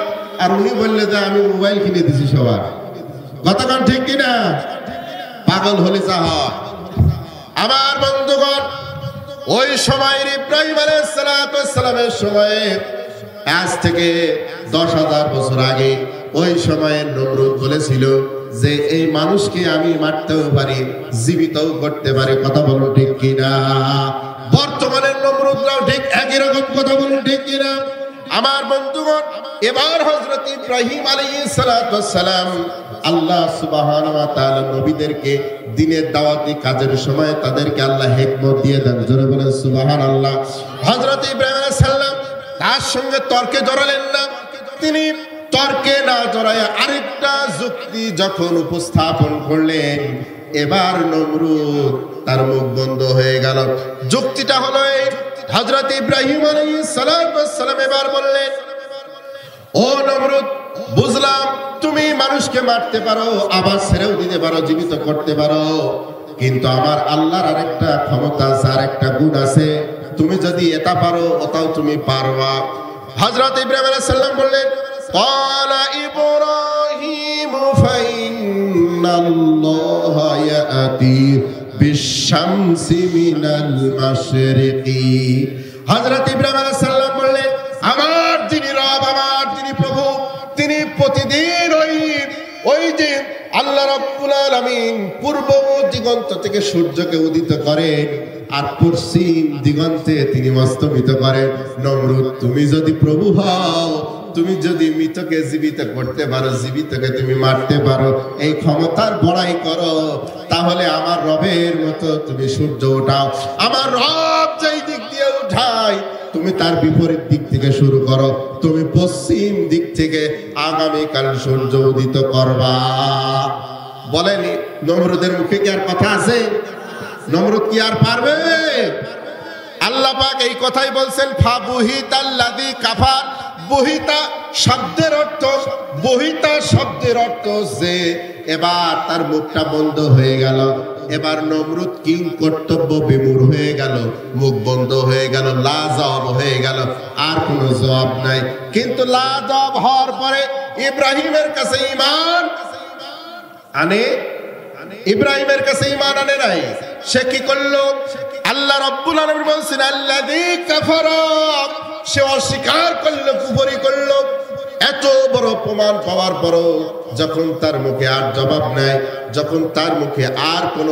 Speaker 1: আর উনি বললে যে আমি মোবাইল কিনে দিছি সবার। কতক্ষণ ঠিক কিনা? পাগল হলে যা হয়। আমার বন্ধুগণ, ওই সময়ের ইব্রাহিম আলাইহিস সালামের সময়ে, আজ থেকে 10,000 বছর আগে, ওই সময়ের নমরুদ বলেছিল যে এই মানুষকে আমি মারতেও পারি, জীবিতও করতে পারি। কথা বলো ঠিক কিনা? বর্তমানের নমরুদরাও ঠিক একই রকম কথা বলুন, ঠিক কিনা? আমার বন্ধুগণ, এবার হযরত ইব্রাহিম আলাইহিস সালাতু ওয়াস সালাম আল্লাহ সুবহানাহু ওয়া তাআলা নবীদেরকে দ্বীনের দাওয়াতি কাজের সময় তাদেরকে আল্লাহ হিকমত দিয়ে দেন। জোরে বলেন সুবহানাল্লাহ। হযরত ইব্রাহিম আলাইহিস সালাম তার সঙ্গে তর্কে জড়ালেন না। তিনি তর্কে না জড়ায় আরেকটা যুক্তি যখন উপস্থাপন করলেন, এবার নমরুদ তার মুখ বন্ধ হয়ে গেল। যুক্তিটা হলো এই, হযরত ইব্রাহিম আলাইহিস সালাম এবার বললেন, ও নমরুদ, বুঝলাম তুমি মানুষকে মারতে পারো, আবার ছেড়েও দিতে পারো, জীবিত করতে পারো, কিন্তু আমার আল্লাহর আরেকটা ক্ষমতা আছে, আরেকটা গুণ আছে। তুমি যদি এটা পারো, ওটাও তুমি পারবা। হযরত ইব্রাহিম আলাইহিস সালাম বললেন, ক্বালা ইব্রাহিম ফাইন্নাল্লাহা ইয়াতি বিশ-শামসি মিনাল মাশরিকি। হযরত ইব্রাহিম আলাইহিস সালাম বললেন, আমার যিনি রব, আমার যিনি প্রভু, তিনি প্রতিদিন ওই যে আল্লাহ রাব্বুল আলামিন পূর্ব দিগন্ত থেকে সূর্যকে উদিত করেন আর পশ্চিম দিগন্তে তিনি অস্তমিত করেন। নমরুদ, তুমি যদি প্রভু হও, তুমি যদি মৃতকে জীবিত করতে পারো, জীবিতকে তুমি মারতে পারো, এই ক্ষমতার বড়াই করো, তাহলে আমার রবের মতো তুমি সূর্য উঠাও। আমার রব যেই দিক দিয়ে উঠায়, তুমি তার বিপরীত দিক থেকে শুরু করো, তুমি পশ্চিম দিক থেকে আগামীকাল সূর্য উদিত করবা। বলেনি নমরুদের মুখে কি আর কথা আছে? নমরুদ কি আর পারবে? আল্লাহ পাক এই কথাই বলছেন, ফাবুহিতাল্লাযী কাফার। বহিতা শব্দের অর্থ যে এবার তার মুখটা বন্ধ হয়ে গেল। এবার নমরুদ কিং কর্তব্য বিমূঢ় হয়ে গেল, মুখ বন্ধ হয়ে গেল, লা জবাব হয়ে গেল, আর কোনো জবাব নাই। কিন্তু লা জবাব হওয়ার পরে ইব্রাহিমের কাছে ঈমান আনে নাই। সে কি করলো? আল্লাহ রাব্বুল আলামিন বলছেন, আল্লাযী কাফারা, সে অস্বীকার করলো, কুফরি করলো। এত বড় প্রমাণ পাওয়ার পরও যখন তার মুখে আর জবাব নাই, যখন তার মুখে আর কোন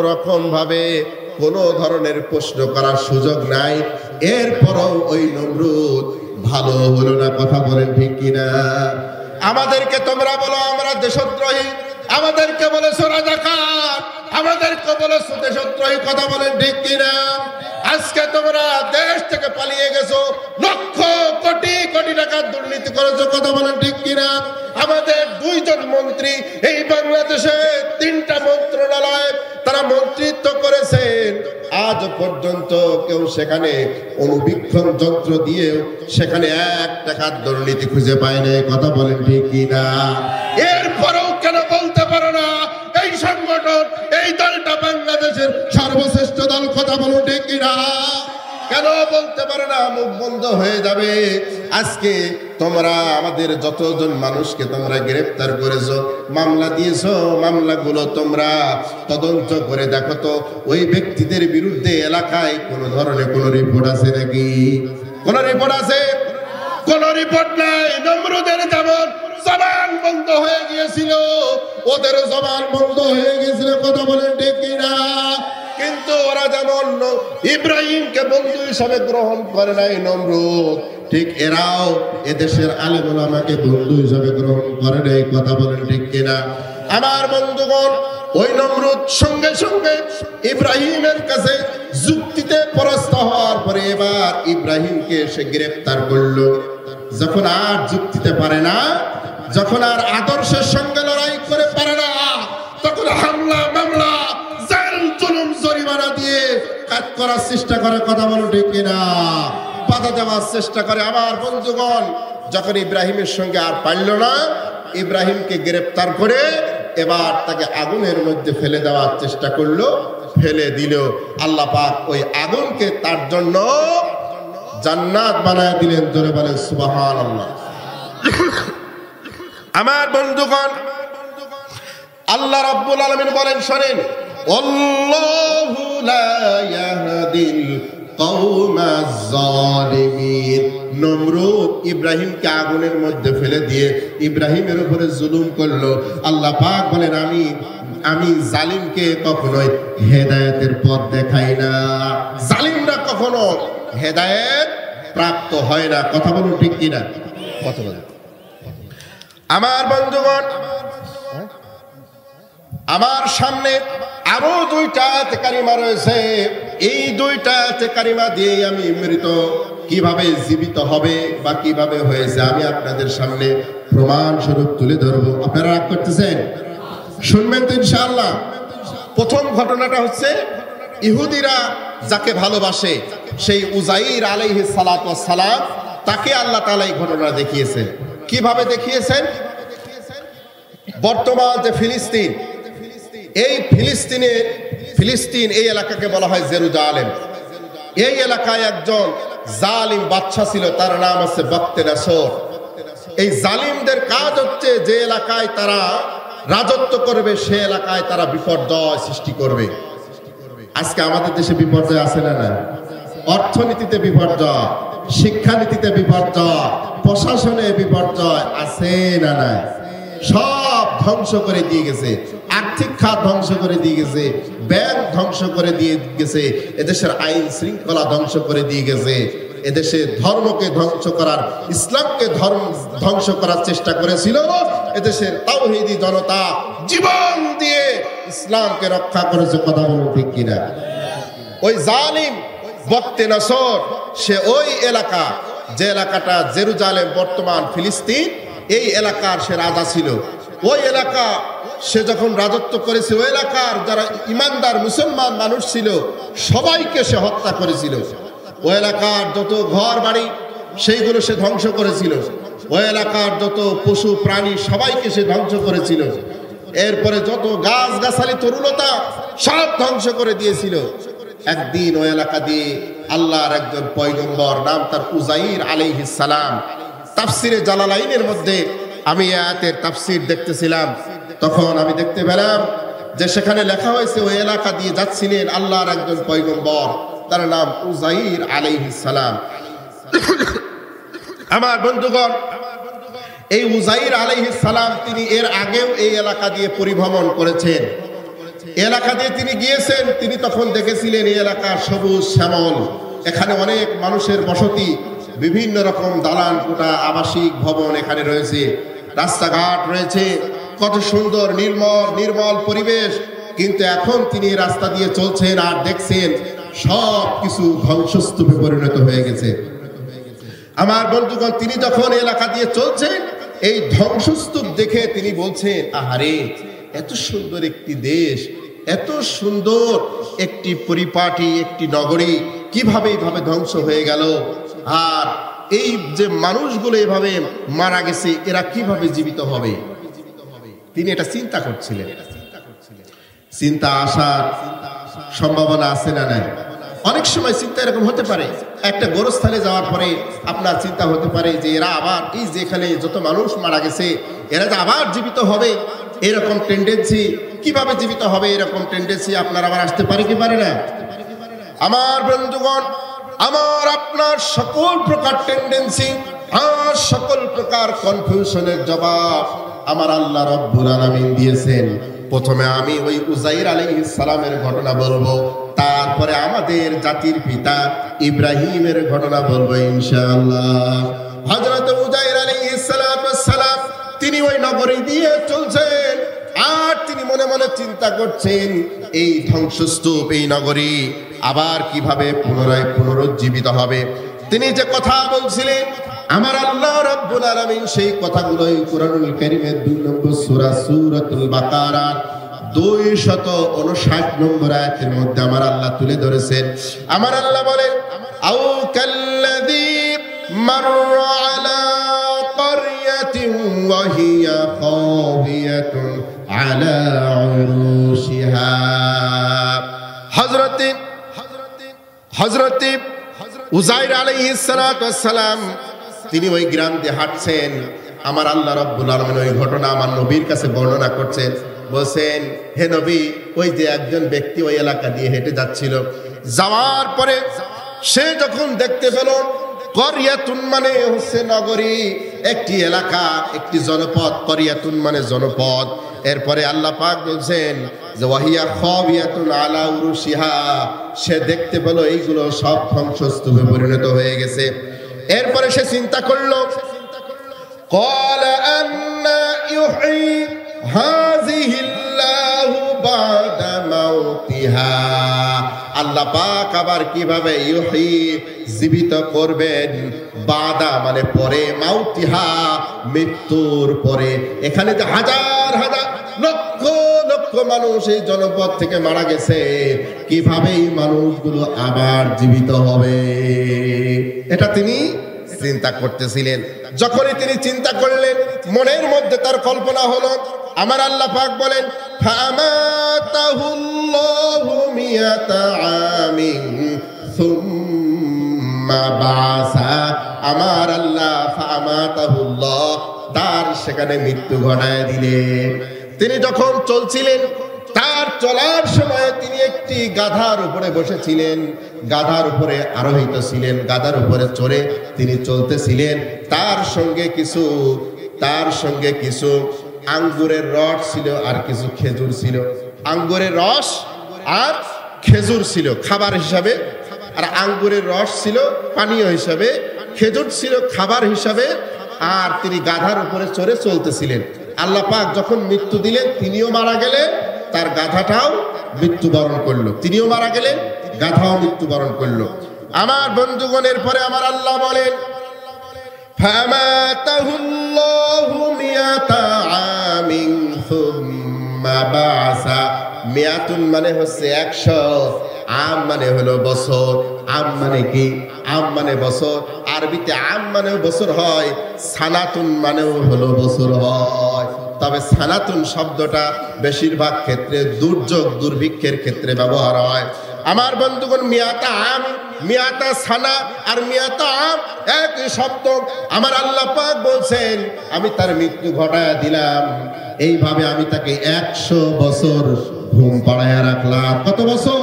Speaker 1: রকম ভাবে কোনো ধরনের প্রশ্ন করার সুযোগ নাই, এরপরও ওই নমরুদ ভালো হলো না। কথা বলেন ঠিক কিনা? আমাদেরকে তোমরা বলো আমরা দেশদ্রোহী, আমাদেরকে বলেছো রাজাকার, আমাদেরকে বলেছো দেশদ্রোহী। কথা বলেন ঠিক কিনা? আজকে তোমরা দেশ থেকে পালিয়ে গেছো, লক্ষ কোটি কোটি টাকার দুর্নীতি করেছো। কথা বলেন ঠিক কিনা? আমাদের 2 জন মন্ত্রী এই বাংলাদেশে 3টা মন্ত্রণালয়ে তারা মন্ত্রিত্ব করেছেন, আজ পর্যন্ত কেউ সেখানে অনুবীক্ষণ যন্ত্র দিয়েও সেখানে 1 টাকার দুর্নীতি খুঁজে পায় না। কথা বলেন ঠিক কিনা? এরপরেও কেন বলতে পারো না এই সংগঠন, এই দলটা বাংলাদেশের সর্বশ্রেষ্ঠ দল? কথা বলুন ঠিক কিনা? কেন বলতে পারো না? মুখ বন্ধ হয়ে যাবে। আজকে তোমরা আমাদের যতজন মানুষকে তোমরা গ্রেফতার করেছো, মামলা দিয়েছো, মামলাগুলো তোমরা তদন্ত করে দেখো তো ওই ব্যক্তিদের বিরুদ্ধে এলাকায় কোনো ধরনের কোনো রিপোর্ট আছে নাকি? কোন রিপোর্ট আছে? কোন রিপোর্ট নাই। নমরুদের যেমন জবান বন্ধ হয়ে গিয়েছিল, ওদের জবান বন্ধ হয়ে গিয়েছিল। কথা বলেন ঠিক কিনা? কিন্তু ওরা যেমন ইব্রাহিমকে বন্ধু হিসাবে গ্রহণ করে নাই নমরুদ, ঠিক এরাও এদেশের আলেম ওলামাকে বন্ধু হিসাবে গ্রহণ করে নাই। কথা বলেন ঠিক কিনা? আমার বন্ধুগণ, ওই নমরুদ সঙ্গে সঙ্গে ইব্রাহিমের কাছে যুক্তিতে পরাস্ত হওয়ার পরে এবার ইব্রাহিমকে সে গ্রেফতার করলো। যখন আর যুক্তিতে পারে না, যখন আর আদর্শের সঙ্গে লড়াই করে পারে না, তখন হামলা মামলা জুলুম জরিমানা দিয়ে কাজ করার চেষ্টা করে। কথা বলো ঠিক কিনা? বাধা দেওয়ার চেষ্টা করে। আমার বন্ধুগণ, যখন ইব্রাহিমের সঙ্গে আর পারল না, ইব্রাহিমকে গ্রেফতার করে এবার তাকে আগুনের মধ্যে ফেলে দেওয়ার চেষ্টা করলো, ফেলে দিল। আল্লাহ পাক ওই আগুনকে তার জন্য জান্নাত বানায় দিলেন। জোরে বলেন সুবহানাল্লাহ। আমার বন্ধুগণ, আল্লাহ রাব্বুল আলামিন বলেন, শোনেন, আল্লাহু লা ইয়াহদিল কওমাজ জালিমিন। নমরুদ ইব্রাহিমকে আগুনের মধ্যে ফেলে দিয়ে ইব্রাহিমের উপরে জুলুম করলো। আল্লাহ পাক বলেন আমি জালিমকে কখনোই হেদায়েতের পথ দেখাই না। জালিমরা কখনো হেদায়েত প্রাপ্ত হয় না। কথা বলুন ঠিক কিনা? কথা বলুন। আমার বন্ধুগণ, আমার সামনে আরো দুইটা আয়াতে কারিমা রয়েছে। এই দুইটা আয়াতে কারিমা দিয়ে আমি মৃত কিভাবে জীবিত হবে বা কিভাবে হয়েছে আমি আপনাদের সামনে প্রমাণ স্বরূপ তুলে ধরবো। আপনারা রাগ করতেছেন? শুনবেন তো ইনশাআল্লাহ। প্রথম ঘটনাটা হচ্ছে, ইহুদিরা যাকে ভালোবাসে সেই উজাইর আলাইহিস সালাতু ওয়াস সালাম, তাকে আল্লাহ তাআলা এই ঘটনা দেখিয়েছেন। কিভাবে দেখিয়েছেন? বর্তমান যে ফিলিস্তিন, এই ফিলিস্তিন এই এলাকাকে বলা হয় জেরুজালেম। এই এলাকায় একজন জালিম বাদশা ছিল, তার নাম আছে বক্তে নাসর। এই জালিমদের কাজ হচ্ছে যে এলাকায় তারা রাজত্ব করবে সে এলাকায় তারা বিপর্যয় সৃষ্টি করবে। আজকে আমাদের দেশে বিপর্যয় আছে না? না। অর্থনীতিতে বিপর্যয়, শিক্ষানীতিতে বিপর্যয়, প্রশাসনে বিপর্যয় আছে না? না। সব ধ্বংস করে দিয়ে গেছে। আর্থিক খাত ধ্বংস করে দিয়ে গেছে, ব্যাংক ধ্বংস করে দিয়ে গেছে, এদেশের আইন শৃঙ্খলা ধ্বংস করে দিয়ে গেছে, এদেশে ধর্মকে ধ্বংস করার, ইসলামকে ধ্বংস করার চেষ্টা করেছিল। এদেশের তাওহীদি জনতা জীবন দিয়ে ইসলামকে রক্ষা করেছে। কথা বলুন ঠিক কিনা? ওই জালিম বক্তে নাসর সে ওই এলাকা, যে এলাকাটা জেরুজালেম বর্তমান ফিলিস্তিন, এই এলাকার সে রাজা ছিল। ওই এলাকা সে যখন রাজত্ব করেছে, ওই এলাকার যারা ইমানদার মুসলমান মানুষ ছিল সবাইকে সে হত্যা করেছিল। ওই এলাকার যত ঘর বাড়ি সেইগুলো সে ধ্বংস করেছিল। ওই এলাকার যত পশু প্রাণী সবাইকে সে ধ্বংস করেছিল। এরপরে যত গাছ গাছালি তরুলতা সব ধ্বংস করে দিয়েছিল। একদিন ওই এলাকা দিয়ে আল্লাহর একজন পয়গম্বর, নাম তার উজাইর আলাইহিস সালাম, তাফসিরে জালালাইনের মধ্যে আমি আয়াতের তাফসির দেখতেছিলাম, তখন আমি দেখতে পেলাম যে সেখানে লেখা হয়েছে ওই এলাকা দিয়ে যাচ্ছিলেন আল্লাহর একজন পয়গম্বর, তার নাম উজাইর আলাইহিস সালাম। আমার বন্ধুগণ, এই উজাইর আলাইহিস সালাম তিনি এর আগেও এই এলাকা দিয়ে পরিভ্রমণ করেছেন। এলাকা দিয়ে তিনি গিয়েছেন, তিনি তখন দেখেছিলেন এই এলাকা সবুজ শ্যামল, এখানে অনেক মানুষের বসতি, বিভিন্ন রকম দালান কোঠা, আবাসিক ভবন এখানে রয়েছে, রাস্তাঘাট রয়েছে, কত সুন্দর নির্মল পরিবেশ। কিন্তু এখন তিনি রাস্তা দিয়ে চলছেন আর দেখছেন সব কিছু ধ্বংসস্তূপে পরিণত হয়ে গেছে। আমার বন্ধুগণ, তিনি যখন এলাকা দিয়ে চলছেন, এই ধ্বংসস্তূপ দেখে তিনি বলছেন, আহারে, এত সুন্দর একটি দেশ, এত সুন্দর একটি পরিপাটি একটি নগরী কিভাবে এইভাবে ধ্বংস হয়ে গেল, আর এই যে মানুষগুলো এভাবে মারা গেছে এরা কিভাবে জীবিত হবে। তিনি এটা চিন্তা করছিলেন। চিন্তা আসার সম্ভাবনা আছে না? নাই। অনেক সময় চিন্তা এরকম হতে পারে, একটা গোরস্থানে যাওয়ার পরে আপনার চিন্তা হতে পারে যে এরা আবার, এই যেখানে যত মানুষ মারা গেছে এরা যে আবার জীবিত হবে, এরকম টেন্ডেন্সি, কিভাবে জীবিত হবে এরকম টেন্ডেন্সি আপনার আবার আসতে পারে কি পারে না? আমার বন্ধুগণ, আমার আপনার সকল প্রকার টেন্ডেন্সি আর সকল প্রকার কনফিউশনের জবাব আমার আল্লাহ রাব্বুল আলামিন দিয়েছেন। প্রথমে আমি ওই উজাইর আলাইহিস সালামের ঘটনা বলবো, তারপরে আমাদের জাতির পিতা ইব্রাহিমের ঘটনা বলবো ইনশাআল্লাহ। হযরত উজাইর আলাইহিস সালাম তিনি ওই নগরী দিয়ে চলছেন আর তিনি মনে মনে চিন্তা করছেন এই ধ্বংসস্তূপ, এই নগরী আবার কিভাবে পুনরায় পুনরুজ্জীবিত হবে। তিনি যে কথা বলছিলেন আমার আল্লাহ রাব্বুল আলামিন সেই কথাগুলোই কুরআনুল কারীমের 2 নম্বর সূরা সূরাতুল বাকারা 259 নম্বর আয়াতের মধ্যে আমার আল্লাহ তুলে ধরেছেন। আমার আল্লাহ বলেন, আও কাল্লাযী মাররা আলা ক্বরয়াতিন ওয়া হিয়া খাবিয়াতুন আলা উরুশিহা। হযরত উজাইর আলাইহিস সালাম তিনি ওই গ্রাম দিয়ে হাঁটছেন। আমার আল্লাহ রাব্বুল আলামিন ওই ঘটনা আমার নবীর কাছে বর্ণনা করছেন, বলছেন, হে নবী, ওই যে একজন ব্যক্তি ওই এলাকা দিয়ে হেঁটে যাচ্ছিল, যাওয়ার পরে সে যখন দেখতে পেল করিয়াতুন মানে হচ্ছে নগরী, একটি এলাকা, একটি জনপদ। করিয়াতুন মানে জনপদ। এরপরে আল্লাহ পাক বলছেন যে ওয়াহিয়া খাবিয়াতুন আলা উরুশিহা, সে দেখতে পেল এইগুলো সব ধ্বংসস্তূপে পরিণত হয়ে গেছে। এরপরে সে চিন্তা করলো, ক্বালা আন্না ইউহয়ি হাযিহিল্লাহু বা'দা মাউতিহা, আল্লাহ পাক আবার কিভাবে ইউহয়ি জীবিত করবেন, বাদা মানে পরে, মাউতিহা মৃত্যুর পরে। এখানে যে হাজার হাজার লক্ষ লক্ষ মানুষ এই জনপদ থেকে মারা গেছে, কিভাবে এই মানুষগুলো আবার জীবিত হবে, এটা তিনি চিন্তা করতেছিলেন। যখনই তিনি চিন্তা করলেন, মনের মধ্যে তার কল্পনা হলো, আমার আল্লাহ পাক বলেন ফামাতাহুল্লাহু মিয়াতা আমিন সুম্মা বাসা, আমার আল্লাহ ফামাতাহুল্লাহ, তার সেখানে মৃত্যু ঘটায় দিলেন। তিনি যখন চলছিলেন, তার চলার সময় তিনি একটি গাধার উপরে বসেছিলেন, গাধার উপরে আরোহিত ছিলেন, গাধার উপরে চড়ে তিনি চলতেছিলেন। তার সঙ্গে কিছু আঙ্গুরের রস ছিল আর কিছু খেজুর ছিল। আঙ্গুরের রস আর খেজুর ছিল খাবার হিসাবে, আর আঙ্গুরের রস ছিল পানীয় হিসাবে, খেজুর ছিল খাবার হিসাবে। আর তিনি গাধার উপরে চড়ে চলতেছিলেন। আল্লাহ পাক যখন মৃত্যু দিলেন, তিনিও মারা গেলেন, তার গাধাটাও মৃত্যুবরণ করলো। তিনিও মারা গেলেন, গাধাও মৃত্যুবরণ করলো। আমার বন্ধুগণের পরে আমার আল্লাহ বলেন ফামাতাহুল্লাহু মিয়াতা আমিন সুম্মা বাসা, মিয়াতুন মানে হচ্ছে 100, আম মানে হলো বছর। আম মানে কি? আম মানে বছর। আরবিতে আম মানেও বছর হয়, সানাতুন মানেও হলো বছর হয়। তবে সানাতুন শব্দটা বেশিরভাগ ক্ষেত্রে দুর্যোগ দুর্ভিক্ষের ক্ষেত্রে ব্যবহার হয়। আমার বন্ধুগণ, মিয়াতা আম, মিয়াতা সানা আর মিয়াতা আম একই শব্দ। আমার আল্লাহ পাক বলছেন আমি তার মৃত্যু ঘটায় দিলাম, এইভাবে আমি তাকে 100 বছর ঘুম পাড়ায় রাখলাম। কত বছর?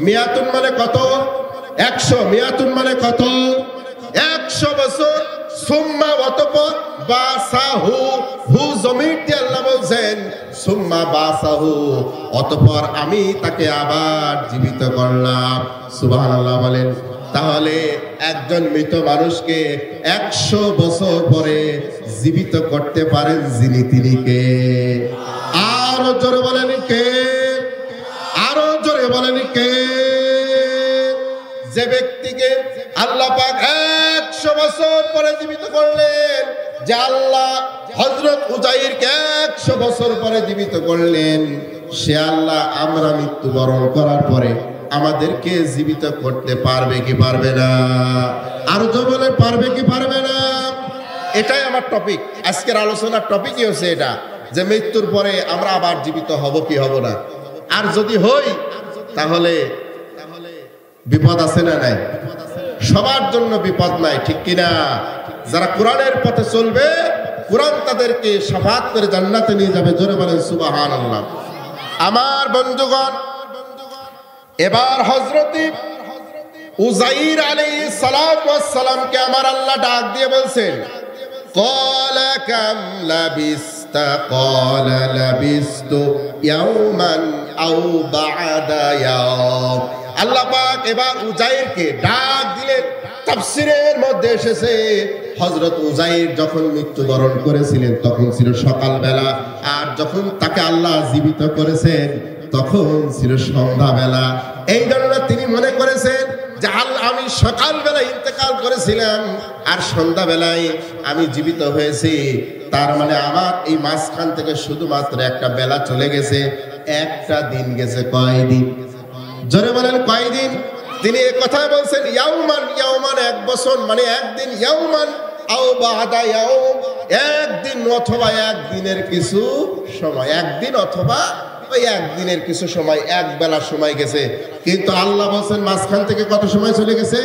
Speaker 1: মিয়াতুন মানে কত? 100। মিয়াতুন মানে কত? 100 বছর। সুম্মা অতঃপর বাসাহু, হু জমির দিয়ে আল্লাহ বলছেন সুম্মা বাসাহু, অতঃপর আমি তাকে আবার জীবিত করলাম। সুবহানাল্লাহ বলেন। তাহলে একজন মৃত মানুষকে 100 বছর পরে জীবিত করতে পারেন যিনি, তিনি কে? আরো জোরে বলেন কে? আরো জোরে বলেন কে? যে ব্যক্তিকে আল্লাহ পাক 100 বছর পরে জীবিত করলেন, যে আল্লাহ হযরত উজাইরকে 100 বছর পরে জীবিত করলেন, সে আল্লাহ আমরা মৃত্যুবরণ করার পরে আমাদেরকে জীবিত করতে পারবে কি পারবে না? আরো তো বলে পারবে কি পারবে না? এটাই আমার টপিক, আজকের আলোচনার টপিকই হচ্ছে এটা, যে মৃত্যুর পরে আমরা আবার জীবিত হব কি হব না। আর যদি হই তাহলে বিপদ আছে না নাই? সবার জন্য বিপদ নাই, ঠিক কিনা? যারা কোরআনের পথে চলবে, কোরআন তাদেরকে শাফাত করে জান্নাতে নিয়ে যাবে। জোরে বলেন সুবহানাল্লাহ। আমার বন্ধুগণ, এবার হযরত উজাইর আলাইহিস সালাতু ওয়াস সালামকে আমার আল্লাহ ডাক দিয়ে বলছেন ক্বালা কাম লাবিস্তা, ক্বালা লাবিস্তু ইয়াওমান আও বা'দা ইয়াওম। আল্লাহ পাক এবার উজাইরকে ডাক দিলেন। তাফসীরের মধ্যে এসেছে হযরত উজাইর যখন মৃত্যুবরণ করেছিলেন তখন ছিল সকালবেলা, আর যখন তাকে আল্লাহ জীবিত করেছেন তখন ছিল সন্ধ্যাবেলা। এই জন্য তিনি মনে করেছেন যে আমি সকালবেলা ইন্তেকাল করেছিলাম আর সন্ধ্যাবেলায় আমি জীবিত হয়েছি, তার মানে আমার এই মাঝখান থেকে শুধুমাত্র একটা বেলা চলে গেছে, একটা দিন গেছে। কয়দিন? জোরে বলেন কয়দিন? তিনি এই কথা বলছেন ইয়াউমান, ইয়াউমান 1 বছর মানে একদিন, ইয়াউমান আও বা'দা ইয়াউম, একদিন অথবা একদিনের কিছু সময়, একদিন অথবা ওই একদিনের কিছু সময়, এক বেলা সময় গেছে। কিন্তু আল্লাহ বলছেন মাঝখান থেকে কত সময় চলে গেছে?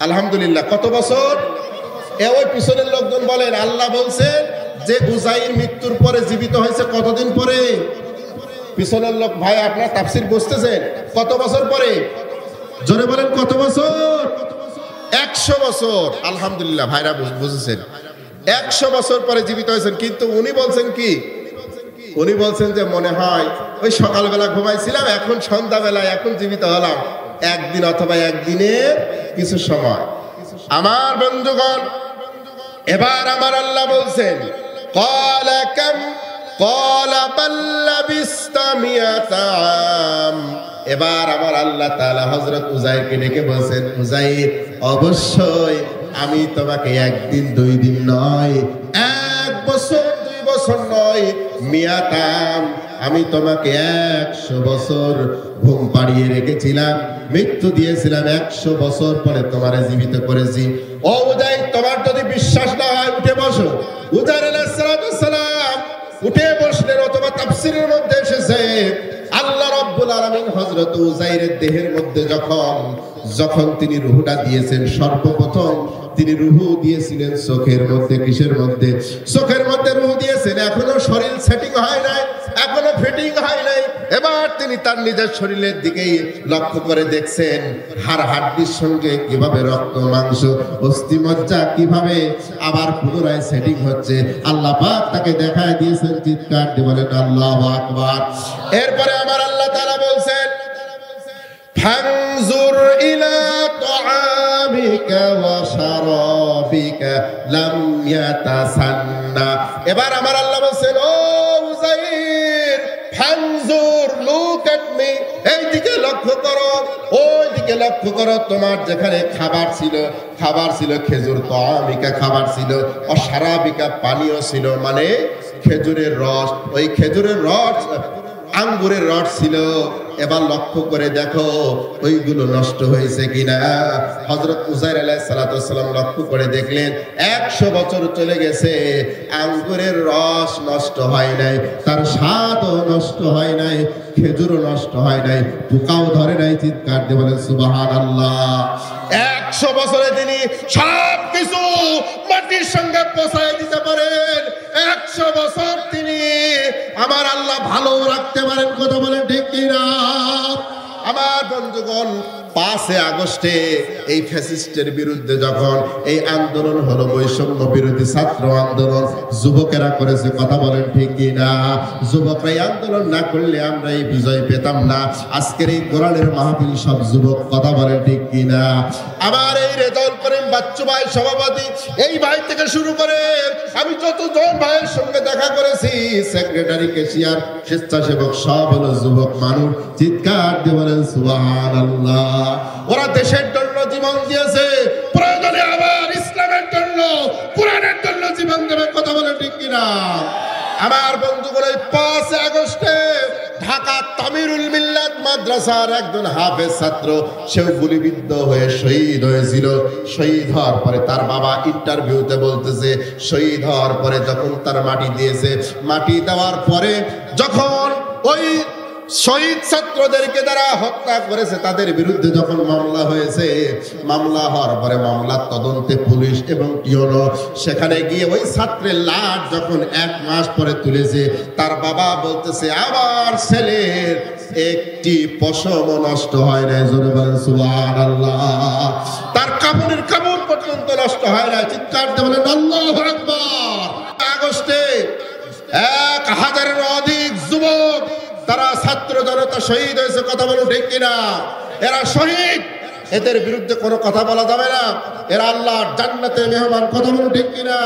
Speaker 1: আলহামদুলিল্লাহ। কত বছর? ওই পিছনের লোকজন বলেন আল্লাহ বলছেন যে উজাইর মৃত্যুর পরে জীবিত হয়েছে কতদিন পরে? পিছনের লোক ভাই আপনারা তাফসীর বুঝতেছেন? কত বছর পরে? জোরে বলেন কত বছর? 100 বছর আলহামদুলিল্লাহ ভাইরা বুঝেছেন 100 বছর পরে জীবিত হয়েছেন। কিন্তু উনি বলছেন কি, উনি বলছেন যে মনে হয় ওই সকালবেলা ঘুমাইছিলাম, এখন সন্ধ্যাবেলায় এখন জীবিত হলাম, একদিন অথবা একদিনের কিছু সময়। আমার বন্ধুগণ, এবার আমার আল্লাহ বলছেন ক্বালা কাম ক্বালা বাল লাবিস্তা মিয়াতা আম। এবার আমার আল্লাহ তাআলা হযরত উযাইরকে ডেকে বলছেন, উযাইর অবশ্যই আমি তোমাকে একদিন 2 দিন নয়, 1 বছর 2 বছর নয়, মিয়াতাম আমি তোমাকে 100 বছর ঘুম পাড়িয়ে রেখেছিলাম, মৃত্যু দিয়েছিলাম, 100 বছর পরে তোমারে জীবিত করেছি। ও উযাইর, তোমার যদি বিশ্বাস না হয় উঠে বসো। উযাইর আলাইহিস সালাম উঠে বসলেন, অথবা তাফসীরের মধ্যে এসেছে আল্লাহ রাব্বুল আলামিন হযরত উযাইরের দেহের মধ্যে যখন তিনি রূহটা দিয়েছেন, সর্বপ্রথম তিনি রূহ দিয়েছিলেন চোখের মধ্যে। কিসের মধ্যে? চোখের মধ্যে রূহ দিয়েছেন। এখনো শরীর সেটিং হয় নাই, এখনো ফিটিং হয় নাই। এবার তিনি তার নিজের শরীরের দিকেই লক্ষ্য করে দেখছেন, হাড় হাড্ডির সঙ্গে কিভাবে রক্ত মাংস অস্থি মজ্জা কিভাবে আবার পুনরায় সেটিং হচ্ছে। আল্লাহ পাক তাকে দেখায় দিয়েছেন। চিৎকার দিয়ে বলেন আল্লাহু আকবার। এরপরে আমার আল্লাহ তাআলা বলছেন ফানজুর ইলা তুআমিকা ওয়া শারাবিকা লাম ইয়াতাসান্না। এবার আমার আল্লাহ বলছেন, ও উযাইর ফানজুর, লুক এট মি, এই দিকে লক্ষ্য করো, ওই দিকে লক্ষ্য করো। তোমার যেখানে খাবার ছিল খেজুর, তুআমিকা খাবার ছিল, ও শারাবিকা পানীয় ছিল, মানে খেজুরের রস, ওই খেজুরের রস আঙ্গুরের রস ছিল। এবার লক্ষ্য করে দেখো ওইগুলো নষ্ট হয়েছে কিনা। হযরত উযাইর আলাইহিস সালাম লক্ষ্য করে দেখলেন 100 বছর চলে গেছে, আঙ্গুরের রস নষ্ট হয় নাই, তার স্বাদও নষ্ট হয় নাই, খেজুরও নষ্ট হয় নাই, পোকাও ধরে নাই। চিৎকার দিয়ে বলেন সুবহানাল্লাহ। 100 বছরে তিনি সব কিছু মাটির সঙ্গে পচায় দিতে পারেন। 100 বছর তিনি আমার আল্লাহ ভালো রাখতে পারেন। কথা বলেন ঠিক কিনা? আমার বন্ধুগণ, 5 আগস্টে এই ফ্যাসিস্টের বিরুদ্ধে যখন এই আন্দোলন হলো, বৈষম্য বিরোধী ছাত্র আন্দোলন যুবকেরা করেছে। কথা বলেন ঠিক কিনা? যুবকরা এই আন্দোলন না করলে আমরা এই বিজয় পেতাম না। আজকের এই কোরআনের মাহফিল সব যুবক। কথা বলেন ঠিক কিনা? আমার এই রেজাউল করিম বাচ্চু ভাই সভাপতি, এই ভাই থেকে শুরু করে আমি যতজন ভাইয়ের সঙ্গে দেখা করেছি, সেক্রেটারি, ক্যাশিয়ার, স্বেচ্ছাসেবক, সব হলো যুবক মানুষ। চিৎকার দিয়ে বলেন সুবহানাল্লাহ। ওরা দেশের জন্য জীবন দিয়েছে, প্রয়োজনে আবার ইসলামের জন্য, কোরআনের জন্য জীবন দেবে। কথা বলে ঠিক কিনা? আমার বন্ধুগুলো, 5 আগস্টে ঢাকা তামিরুল মিল্লাত মাদ্রাসার একজন হাফেজ ছাত্র, সেও গুলিবিদ্ধ হয়ে শহীদ হয়েছিল। শহীদ হওয়ার পরে তার বাবা ইন্টারভিউতে বলতেছে, শহীদ হওয়ার পরে যখন তার মাটি দিয়েছে, মাটি দেওয়ার পরে যখন ওই শহীদ ছাত্রদেরকে যারা হত্যা করেছে তাদের বিরুদ্ধে যখন মামলা হয়েছে, মামলা হওয়ার পরে মামলার তদন্তে পুলিশ এবং টিওনো সেখানে গিয়ে ওই ছাত্রের লাশ যখন 1 মাস পরে তুলেছে, তার বাবা বলতেছে আমার ছেলের একটি পশম নষ্ট হয় না। জোরে বলেন সুবহানাল্লাহ। তার কাপড়ের কাপড় পর্যন্ত নষ্ট হয় না। চিৎকার দিয়ে বলেন আল্লাহু আকবার। আগস্টে 1000-এর অধিক যুবক তারা ছাত্র জনতা শহীদ হয়েছে। কথা বলুন ঠিক কিনা? এরা শহীদ, এদের বিরুদ্ধে কোনো কথা বলা যাবে না। এরা আল্লাহর জান্নাতের মেহমান। কথা বলুন ঠিক কিনা?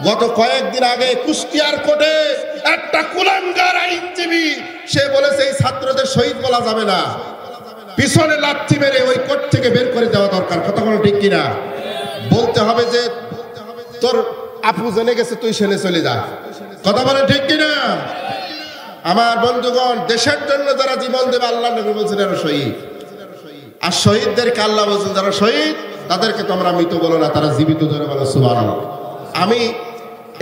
Speaker 1: গত কয়েকদিন আগে কুষ্টিয়ার কোর্টে একটা কুলাঙ্গার আইনজীবী সে বলেছে এই ছাত্রদের শহীদ বলা যাবে না, পিছনে লাথি মেরে ওই কোর্ট থেকে বের করে দেওয়া দরকার। কথা বলুন ঠিক কিনা? বলতে হবে যে তোর আপু জেনে গেছে, তুই সেনে চলে যা। কথা বলে ঠিক কিনা? আমার বন্ধুগণ, দেশের জন্য যারা জীবন দেবে, আল্লাহ নবী বলছেন এরা শহীদ। আর শহীদদেরকে আল্লাহ বলছেন যারা শহীদ তাদেরকে তোমরা মৃত বলো না, তারা জীবিত। জোরে বলো সুবহানাল্লাহ। আমি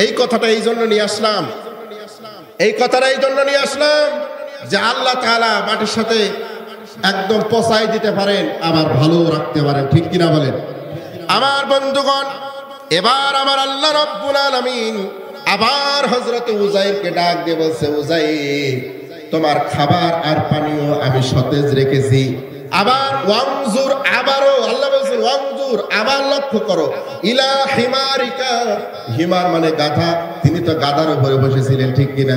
Speaker 1: এই কথাটা এই জন্য নিয়ে আসলাম, যে আল্লাহ তাআলা মাটির সাথে একদম পচাই দিতে পারেন, আবার ভালো রাখতে পারেন। ঠিক কিনা বলেন? আমার বন্ধুগণ, এবার আমার আল্লাহ রাব্বুল আলামিন আবার হযরত উযাইরকে ডাক দিয়ে বলছে, উযাইর তোমার খাবার আর পানীয় আমি সতেজ রেখেছি। আবার ওয়াংজুর, আবারও আল্লাহ বলছেন ওয়াংজুর, ওয়ানজুর, আবার লক্ষ্য করো, ইলা হিমারিকা, হিমার মানে গাধা, তিনি তো গাধার উপরে বসেছিলেন, ঠিক কিনা?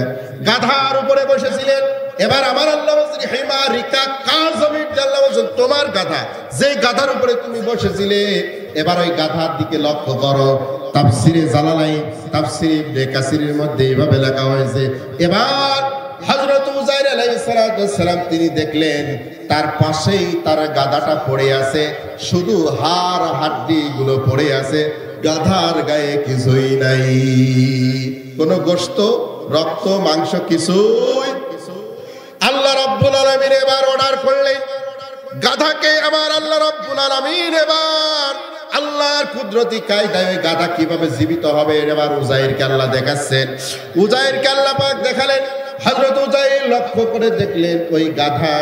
Speaker 1: গাধার উপরে বসেছিলেন। এবার আমার আল্লাহ বলছেন হিমারিকা, কার জমির? আল্লাহ বলছেন তোমার গাধা, যে গাধার উপরে তুমি বসেছিলে। এবার ওই গাধার দিকে লক্ষ্য করো। তাফসিরে জালালাইন, তাফসিরে ইবনে কাসিরের মধ্যে এইভাবে লেখা হয়েছে, এবার হযরত উযাইর আলাইহিস সালাম তিনি দেখলেন তার পাশেই তার গাধাটা পড়ে আছে, শুধু হাড় হাড্ডি গুলো পড়ে আছে, গাধার গায়ে কিছুই নাই, কোনো গোশত রক্ত মাংস কিছুই। আল্লাহ রাব্বুল আলামিন এবার অর্ডার করলেন গাধাকে, আমার আল্লাহ রাব্বুল আলামিন এবার আল্লাহর কুদরতি কায়দায় ওই গাধা কিভাবে জীবিত হবে এবার উযাইরকে আল্লাহ দেখাচ্ছেন। উযাইরকে আল্লাহ পাক দেখালেন। হযরত উযাইর লক্ষ্য করে দেখলেন ওই গাধা,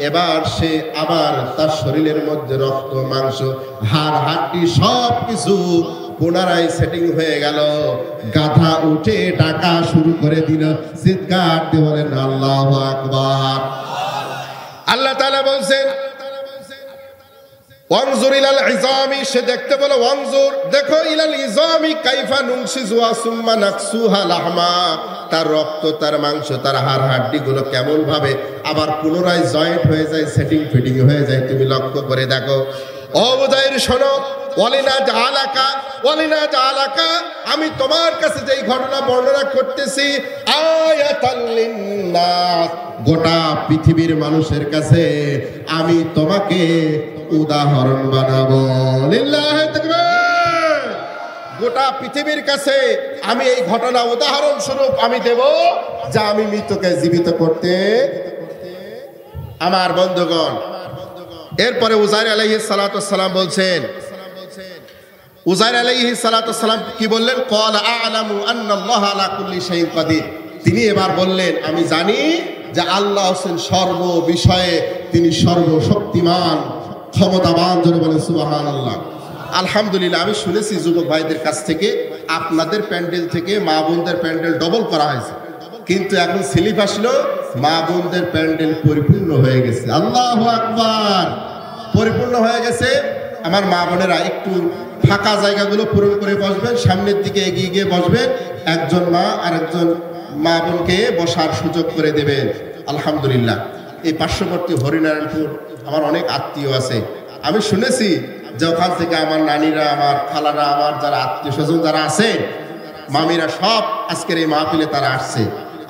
Speaker 1: এবার সে আবার তার শরীরের মধ্যে রক্ত মাংস হাড় হাড্ডি সব কিছু পুনরায় সেটিং হয়ে গেল। গাধা উঠে ডাকা শুরু করে দিল, চিৎকার দিয়ে বলেন আল্লাহু আকবার। আল্লাহ তাআলা বলছেন ওয়ানজুর ইলাল ইজামি, সে দেখতে বলো ওয়ানজুর, দেখো ইলাল ইজামি কাইফা নুনশিজুহা সুম্মা নাকসুহা লাহমা, তার রক্ত তার মাংস তার হাড় হাড্ডি গুলো কেমন ভাবে আবার পুনরায় জয়েন্ট হয়ে যায়, সেটিং ফিটিং হয়ে যায়, তুমি লক্ষ্য করে দেখো। ও উযাইর শোনো, ওয়ালিনা জালাকা, আমি তোমার কাছে যেই ঘটনা বর্ণনা করতেছি আয়াতাল লিন্নাস, গোটা পৃথিবীর মানুষের কাছে আমি তোমাকে উদাহরণ বানাবো। লিল্লাহি তাকবীর। গোটা পৃথিবীর কাছে আমি এই ঘটনা উদাহরণ স্বরূপ আমি দেব, যা আমি মৃতকে জীবিত করতে। আমার বন্ধুগণ, এরপরে উযাইর আলাইহিস সালাতু ওয়াসসালাম বলছেন, উযাইর আলাইহিস সালাতু ওয়াসসালাম কি বললেন? ক্বালা আ'লামু আন্নাল্লাহা আলা কুল্লি শাইইন কাদির, তিনি এবার বললেন আমি জানি যে আল্লাহ হচ্ছেন সর্ব বিষয়ে তিনি সর্বশক্তিমান ক্ষমতাবান। জোরে বলেন সুবহানাল্লাহ। আলহামদুলিল্লাহ, আমি শুনেছি যুবক ভাইদের কাছ থেকে আপনাদের প্যান্ডেল থেকে মা বোনদের প্যান্ডেল ডবল করা হয়েছে, কিন্তু এখন স্লিপ আসলো, মা বোনদের প্যান্ডেল পরিপূর্ণ হয়ে গেছে। আল্লাহু আকবার, পরিপূর্ণ হয়ে গেছে। আমার মা বোনেরা একটু ফাঁকা জায়গাগুলো পূরণ করে বসবেন, সামনের দিকে এগিয়ে গিয়ে বসবেন, একজন মা আর একজন মা বোনকে বসার সুযোগ করে দেবেন। আলহামদুলিল্লাহ, এই পার্শ্ববর্তী হরিনারায়ণপুর আমার অনেক আত্মীয় আছে, আমি শুনেছি যে ওখান থেকে আমার নানিরা, আমার খালারা, আমার যারা আত্মীয় স্বজন যারা আছে, মামিরা সব আজকের এই মাহফিলে তারা আসছে।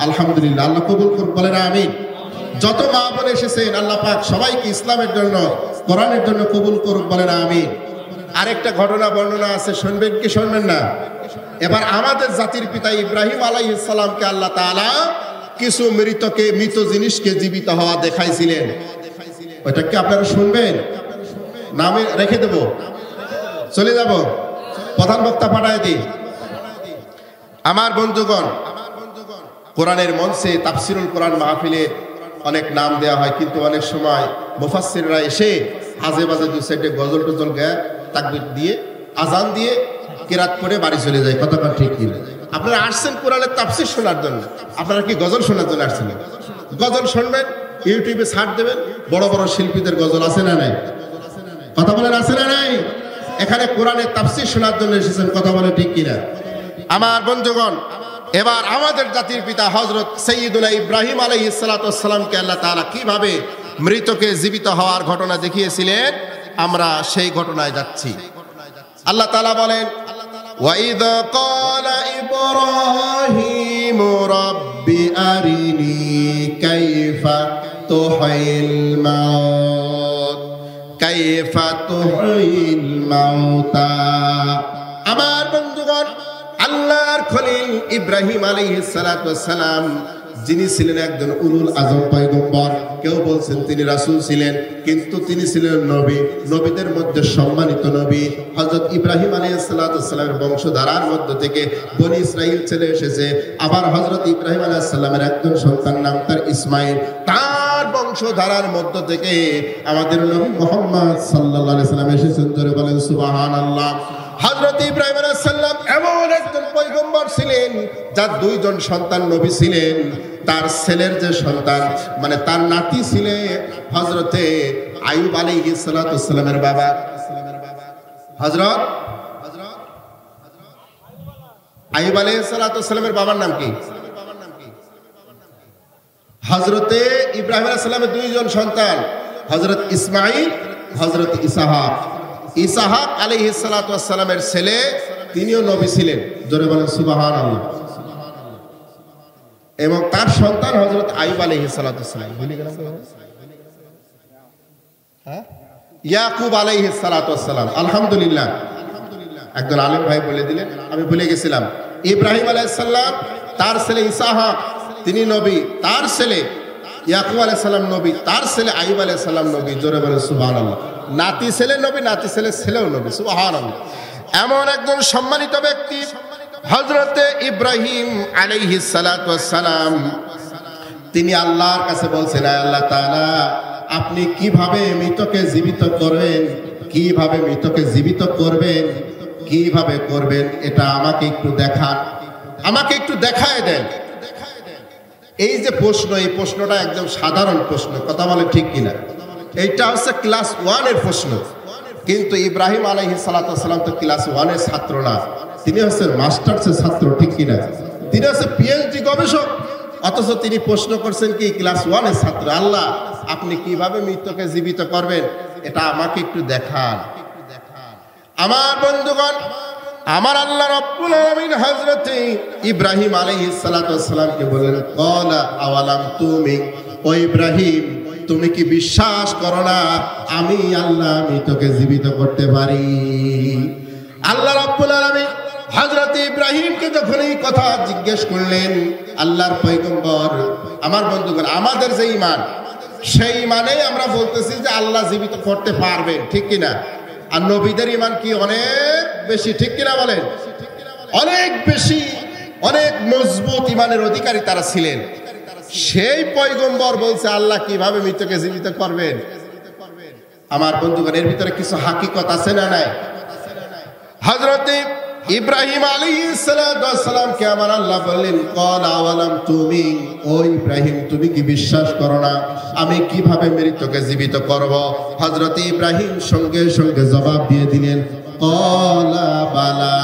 Speaker 1: আলহামদুলিল্লাহ, আল্লাহ কবুল করুন, বলেন আমিন। যত মা বোন এসেছেন আল্লাহ পাক সবাইকে ইসলামের জন্য, কোরআনের জন্য কবুল করুন, বলেন আমিন। আরেকটা ঘটনা বর্ণনা আছে, শুনবেন কি শুনবেন না? এবার আমাদের জাতির পিতা ইব্রাহিম আলাইহিস সালামকে আল্লাহ তাআলা কিছু মৃত জিনিসকে জীবিত হওয়া দেখাইছিলেন, ওইটা কি আপনারা শুনবেন? নামে রেখে দেব, চলে যাব, প্রধান বক্তা পাঠায় দিই। আমার বন্ধুগণ, কোরআনের মঞ্চে তাফসিরুল কোরআন মাহফিলে অনেক নাম দেওয়া হয়, কিন্তু অনেক সময় মুফাসসিররা এসে আজে বাজে দু সাইডে গজল টজল গায়, তাকবীর দিয়ে আজান দিয়ে কিরাত করে বাড়ি চলে যায়। কতক্ষণ ঠিক কি? আপনারা আসছেন কোরআনের তাফসির শোনার জন্য, আপনারা কি গজল শোনার জন্য আসছেন? গজল শুনবেন, ইউটিউবে ছাড় দেবেন, বড় বড় শিল্পীদের গজল আছে না নাই? কথা বলেন আছে না নাই? এখানে কোরআনের তাফসির শোনার জন্য এসেছেন, কথা বলে ঠিক কিনা? আমার বন্ধুগণ, এবার আমাদের জাতির পিতা হযরত সাইয়্যিদুনা ইব্রাহিম আলাইহিস সালাতু ওয়াসসালামকে আল্লাহ তাআলা কিভাবে মৃতকে জীবিত হওয়ার ঘটনা দেখিয়েছিলেন, আমরা সেই ঘটনায় যাচ্ছি। আল্লাহ তাআলা বলেন, وَإِذْ قَالَ إِبْرَاهِيمُ رَبِّ أَرِنِي كَيْفَ تُحْيِي الْمَوْتَى كَيْفَ تُحْيِي الْمَوْتَى। আমার বন্ধুগণ, আল্লাহর খলিল ইব্রাহিম আলাইহিস সালাতু ওয়াসসালাম, যিনি ছিলেন একজন উলুল আজম পয়গম্বর, কেউ বলছেন তিনি রাসূল ছিলেন, কিন্তু তিনি ছিলেন নবী, নবীদের মধ্যে সম্মানিত নবী। হযরত ইব্রাহিম আলাইহিস সালাতু ওয়াসসালামের বংশধারার মধ্য থেকে বনি ইসরাইল চলে এসেছে। আবার হযরত ইব্রাহিম আলাইহিস সালামের একজন সন্তান নাম তার ইসমাইল, তার বংশধারার মধ্য থেকে আমাদের নবী মুহাম্মদ সাল্লাল্লাহু আলাইহি সাল্লাম এসেছেন। জোরে বলেন সুবহানাল্লাহ। হযরত ইব্রাহিম আলাইহিস সালাম এমন একজন পয়গম্বর ছিলেন যার দুইজন সন্তান নবী ছিলেন। তার ছেলের যে সন্তান, মানে তার নাতি ছিলেন হযরতে আইয়ুব আলাইহিস সালাতু ওয়াসসালামের বাবা। হযরত আইয়ুব আলাইহিস সালাতু ওয়াস সালামের বাবার নাম কি? হযরতে ইব্রাহিম আলাইহিস সালামের দুইজন সন্তান, হযরত ইসমাঈল, হযরত ইসহাক। ইসহাক আলাইহিস সালাতু ওয়াস সালামের ছেলে, তিনিও নবী ছিলেন, জোরে বলেন সুবহানাল্লাহ। এবং তার সন্তান হযরত আইয়ুব আলাইহিস সালাতু ওয়াস সালাম, ভুলে গেলাম হ্যাঁ, ইয়াকুব আলাইহিস সালাতু ওয়াস সালাম। আলহামদুলিল্লাহ, একজন আলেম ভাই বলে দিলেন, আমি ভুলে গেছিলাম। ইব্রাহিম আলাইহিস সালাম, তার ছেলে ইসহাক, তিনি নবী, তার ছেলে ইয়াকুব আলাইহিস সালাম নবী, তার ছেলে আইয়ুব আলাইহিস সালাম নবী, জোরে বলেন সুবহানাল্লাহ। নাতি ছেলে নবী, নাতি ছেলে ছেলেও নবী, সুবহানাল্লাহ। এমন একজন সম্মানিত ব্যক্তি হযরতে ইব্রাহিম আলাইহিস সালাতু ওয়াস সালাম, তিনি আল্লাহর কাছে বলছেন, আল্লাহ তাআলা আপনি কিভাবে মৃতকে জীবিত করবেন, কিভাবে মৃতকে জীবিত করবেন, কিভাবে করবেন, এটা আমাকে একটু দেখান, আমাকে একটু দেখায় দেন। এই যে প্রশ্ন, এই প্রশ্নটা একদম সাধারণ প্রশ্ন, কথা বলে ঠিক কিনা? এইটা হচ্ছে ক্লাস 1 এর প্রশ্ন, কিন্তু ইব্রাহিম আলাইহিস সালাতু ওয়াস সালাম তো ক্লাস 1 এর ছাত্র না, তিনি হচ্ছেন মাস্টার্সের ছাত্র, ঠিক কিনা? তিনি হচ্ছে পিএইচডি গবেষক, অথচ তিনি প্রশ্ন করছেন কি ক্লাস 1 এর ছাত্র, আল্লাহ আপনি কিভাবে মৃতকে জীবিত করবেন, এটা আমাকে একটু দেখান। আমার বন্ধুগণ, আমার আল্লাহ রাব্বুল আলামিন হযরত ইব্রাহিম আলাইহিস সালাতু ওয়াস সালামকে বললেন, ক্বালা আওয়ালাম তুমিন, ও ইব্রাহিম তুমি কি বিশ্বাস করো না আমি আল্লাহ মৃতকে জীবিত করতে পারি? আল্লাহ রাব্বুল আলামিন হযরত ইব্রাহিমকে যখন এই কথা জিজ্ঞেস করলেন, আল্লাহর পয়গম্বর, আমার বন্ধুগণ, আমাদের যে ঈমান, সেই ঈমানে আমরা বলতেছি যে আল্লাহ জীবিত করতে পারবেন, ঠিক কিনা? আর নবীদের ঈমান কি অনেক বেশি, ঠিক কিনা বলেন? অনেক বেশি, অনেক মজবুত ঈমানের অধিকারী তারা ছিলেন। সেই পয়গম্বর বলছে আল্লাহ কিভাবে মৃতকে জীবিত করবেন। আমার বন্ধুগণ, এর ভিতরে কিছু হাকিকত আছে না নাই? হযরত ইব্রাহিম আলাইহিস সালামকে আমার আল্লাহ বললেন, ক্বালা আওয়ালাম তুমিন, ও ইব্রাহিম তুমি কি বিশ্বাস করো না আমি কিভাবে মৃতকে জীবিত করব? হযরত ইব্রাহিম সঙ্গে সঙ্গে জবাব দিয়ে দিলেন, ক্বালা বালা।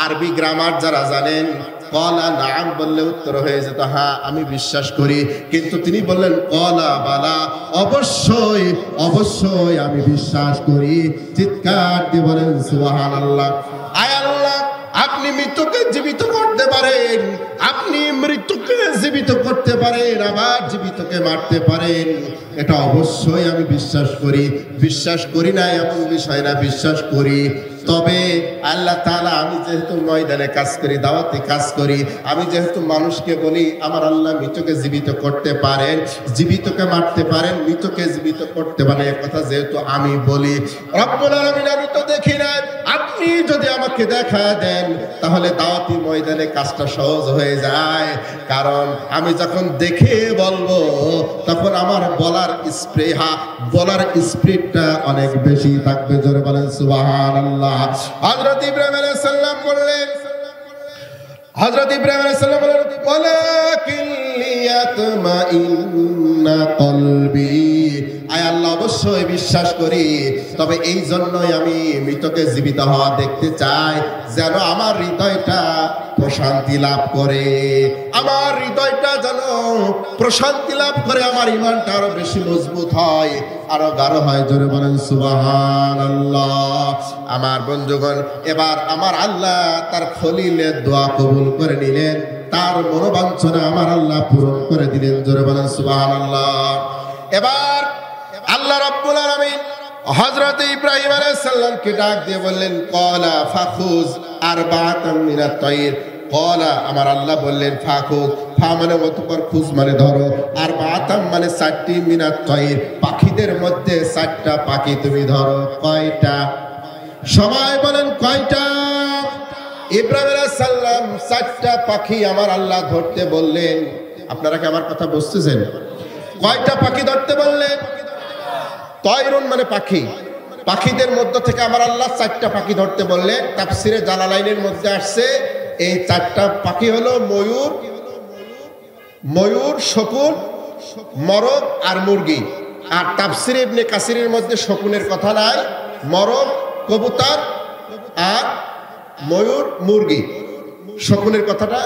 Speaker 1: আরবি গ্রামার যারা জানেন, ক্বালা নাম বললে উত্তর হয়ে যেত হ্যাঁ আমি বিশ্বাস করি, কিন্তু তিনি বললেন ক্বালা বালা, অবশ্যই অবশ্যই আমি বিশ্বাস করি। চিৎকার দিয়ে বলেন সুবহানাল্লাহ। আয় আল্লাহ, আপনি মৃতকে জীবিত করতে পারেন, আপনি মৃত্যুকে জীবিত করতে পারেন, আবার জীবিতকে মারতে পারেন, এটা অবশ্যই আমি বিশ্বাস করি। বিশ্বাস করি না এমন বিষয় না, বিশ্বাস করি। তবে আল্লাহ তাআলা, আমি যেহেতু ময়দানে কাজ করি, দাওয়াতে কাজ করি, আমি যেহেতু মানুষকে বলি আমার আল্লাহ মৃতকে জীবিত করতে পারেন, জীবিতকে মারতে পারেন, মৃতকে জীবিত করতে পারেন, এ কথা যেহেতু আমি বলি, রব্বুল আলামিন আমি তো দেখি না, আপনি যদি আমাকে দেখা দেন তাহলে দাওয়াতি ময়দানে কাজটা সহজ হয়ে যায়। কারণ আমি যখন দেখে বলবো তখন আমার বলার স্পৃহা, বলার স্পিডটা অনেক বেশি থাকবে, জোরে বলেন সুবহানাল্লাহ। হযরত ইব্রাহিম আলাইহিস সালাম বললেন, হযরত ইব্রাহিম আলাইহিস সালাম বললেন, ওয়ালাকিন লিয়াতমাইন্না কলবি, আয় আল্লাহ অবশ্যই বিশ্বাস করি, তবে এই জন্যই আমি মৃতকে জীবিত হওয়া দেখতে চাই, যেন আমার হৃদয়টা প্রশান্তি লাভ করে, আমার হৃদয়টা যেন প্রশান্তি লাভ করে, আমার ঈমানটা আরো বেশি মজবুত হয়, আরো গাঢ় হয়, জোরে বলেন সুবহানাল্লাহ। আমার বন্ধুগণ, এবার আমার আল্লাহ তার খলিলের দোয়া কবুল করে নিলেন, তার মনোবাঞ্ছনা আমার আল্লাহ পূরণ করে দিলেন, জোরে বলেন সুবহানাল্লাহ। এবার আল্লাহ রাব্বুল আলামিন হযরত ইব্রাহিম আলাইহিস সালামকে ডাক দিয়ে বললেন, ক্বালা ফাখুজ আরবাআতাম মিনাত তায়র, ক্বালা আমার আল্লাহ বললেন ফাখুজ, ফা মানে অতঃপর, খুজ মানে ধরো, আরবাআতাম মানে 4টি, মিনাত তায়র পাখিদের মধ্যে 4টা পাখি তুমি ধরো। কয়টা? সবাই বলেন কয়টা? ইব্রাহিম আলাইহিস সালাম 4টা পাখি আমার আল্লাহ ধরতে বললেন। আপনারা কি আমার কথা বুঝতেছেন? কয়টা পাখি ধরতে বললেন? তয়রুন মানে পাখি, পাখিদের মধ্য থেকে আমার আল্লাহ 4টা পাখি ধরতে বললেন। তাফসিরে জালালাইনের মধ্যে আসছে এই 4টা পাখি হলো ময়ূর, ময়ূর, শকুন, মরক আর মুরগি। আর তাফসিরে ইবনে কাসিরের মধ্যে শকুনের কথা নাই, মরক কবুতর আর ময়ূর মুরগি। শকুনের কথাটা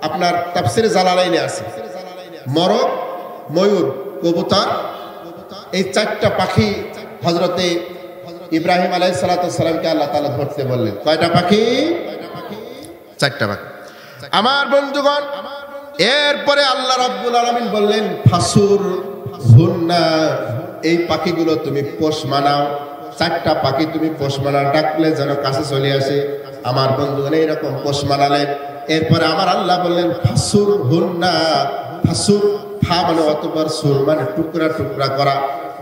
Speaker 1: আপনার তাফসিরে জালালাইনে আছে। মরক, ময়ূর, কবুতর, এই চারটা পাখি হযরতে ইব্রাহিম আলাইহিস সালামকে আল্লাহ তাআলা ধরতে বললেন। কয়টা পাখি? চারটা পাখি। আমার বন্ধুগণ, এরপরে আল্লাহ রাব্বুল আলামিন বললেন ফাসুর হুন্না, এই পাখিগুলো তুমি পোষ মানাও। চারটা পাখি তুমি পোষ মানাও, ডাকলে যেন কাছে চলে আসে। আমার বন্ধুগণ এইরকম পোষ মানালেন। এরপরে আমার আল্লাহ বললেন ফাসুর হুন্না, ফাসুর ফা মানে অতবার সুর মানে টুকরা টুকরা করা,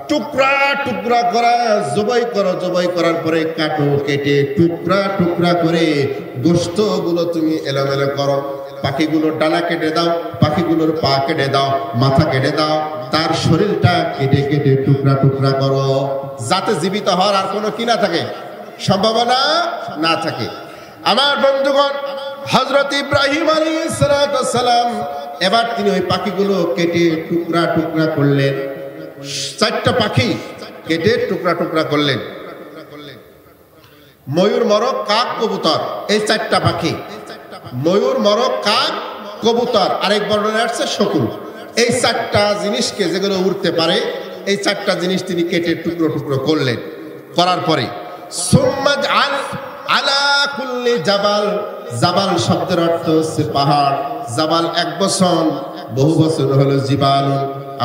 Speaker 1: টুকরা টুকরা করা, জবাই করো, জবাই করার পরে কাটো, কেটে টুকরা টুকরা করে গোশতগুলো তুমি এলোমেলো করো। পাখিগুলোর ডানা কেটে দাও, পাখিগুলোর পা কেটে দাও, মাথা কেটে দাও, তার শরীরটা কেটে কেটে টুকরা টুকরা করো, যাতে জীবিত হওয়ার আর কোনো কি না থাকে, সম্ভাবনা না থাকে। আমার বন্ধুগণ, হযরত ইব্রাহিম আলাইহিস সালাম এবার তিনি ওই পাখিগুলো কেটে টুকরা টুকরা করলেন। চারটা পাখি কেটে টুকরা টুকরা করলেন। ময়ূর, মরক, কাক, কবুতর, এই চারটা পাখি। ময়ূর, মরক, কাক, কবুতর, আরেক বর্ণনা আসছে শকুন। এই চারটা জিনিসকে, যেগুলো উড়তে পারে, এই চারটা জিনিস তিনি কেটে টুকরো টুকরো করলেন। করার পরে সুম্মা জাআল আলা কুল্লি জাবাল, জাবাল শব্দের অর্থ হচ্ছে পাহাড়। জাবাল এক বচন, বহু বচন হলো জিবাল।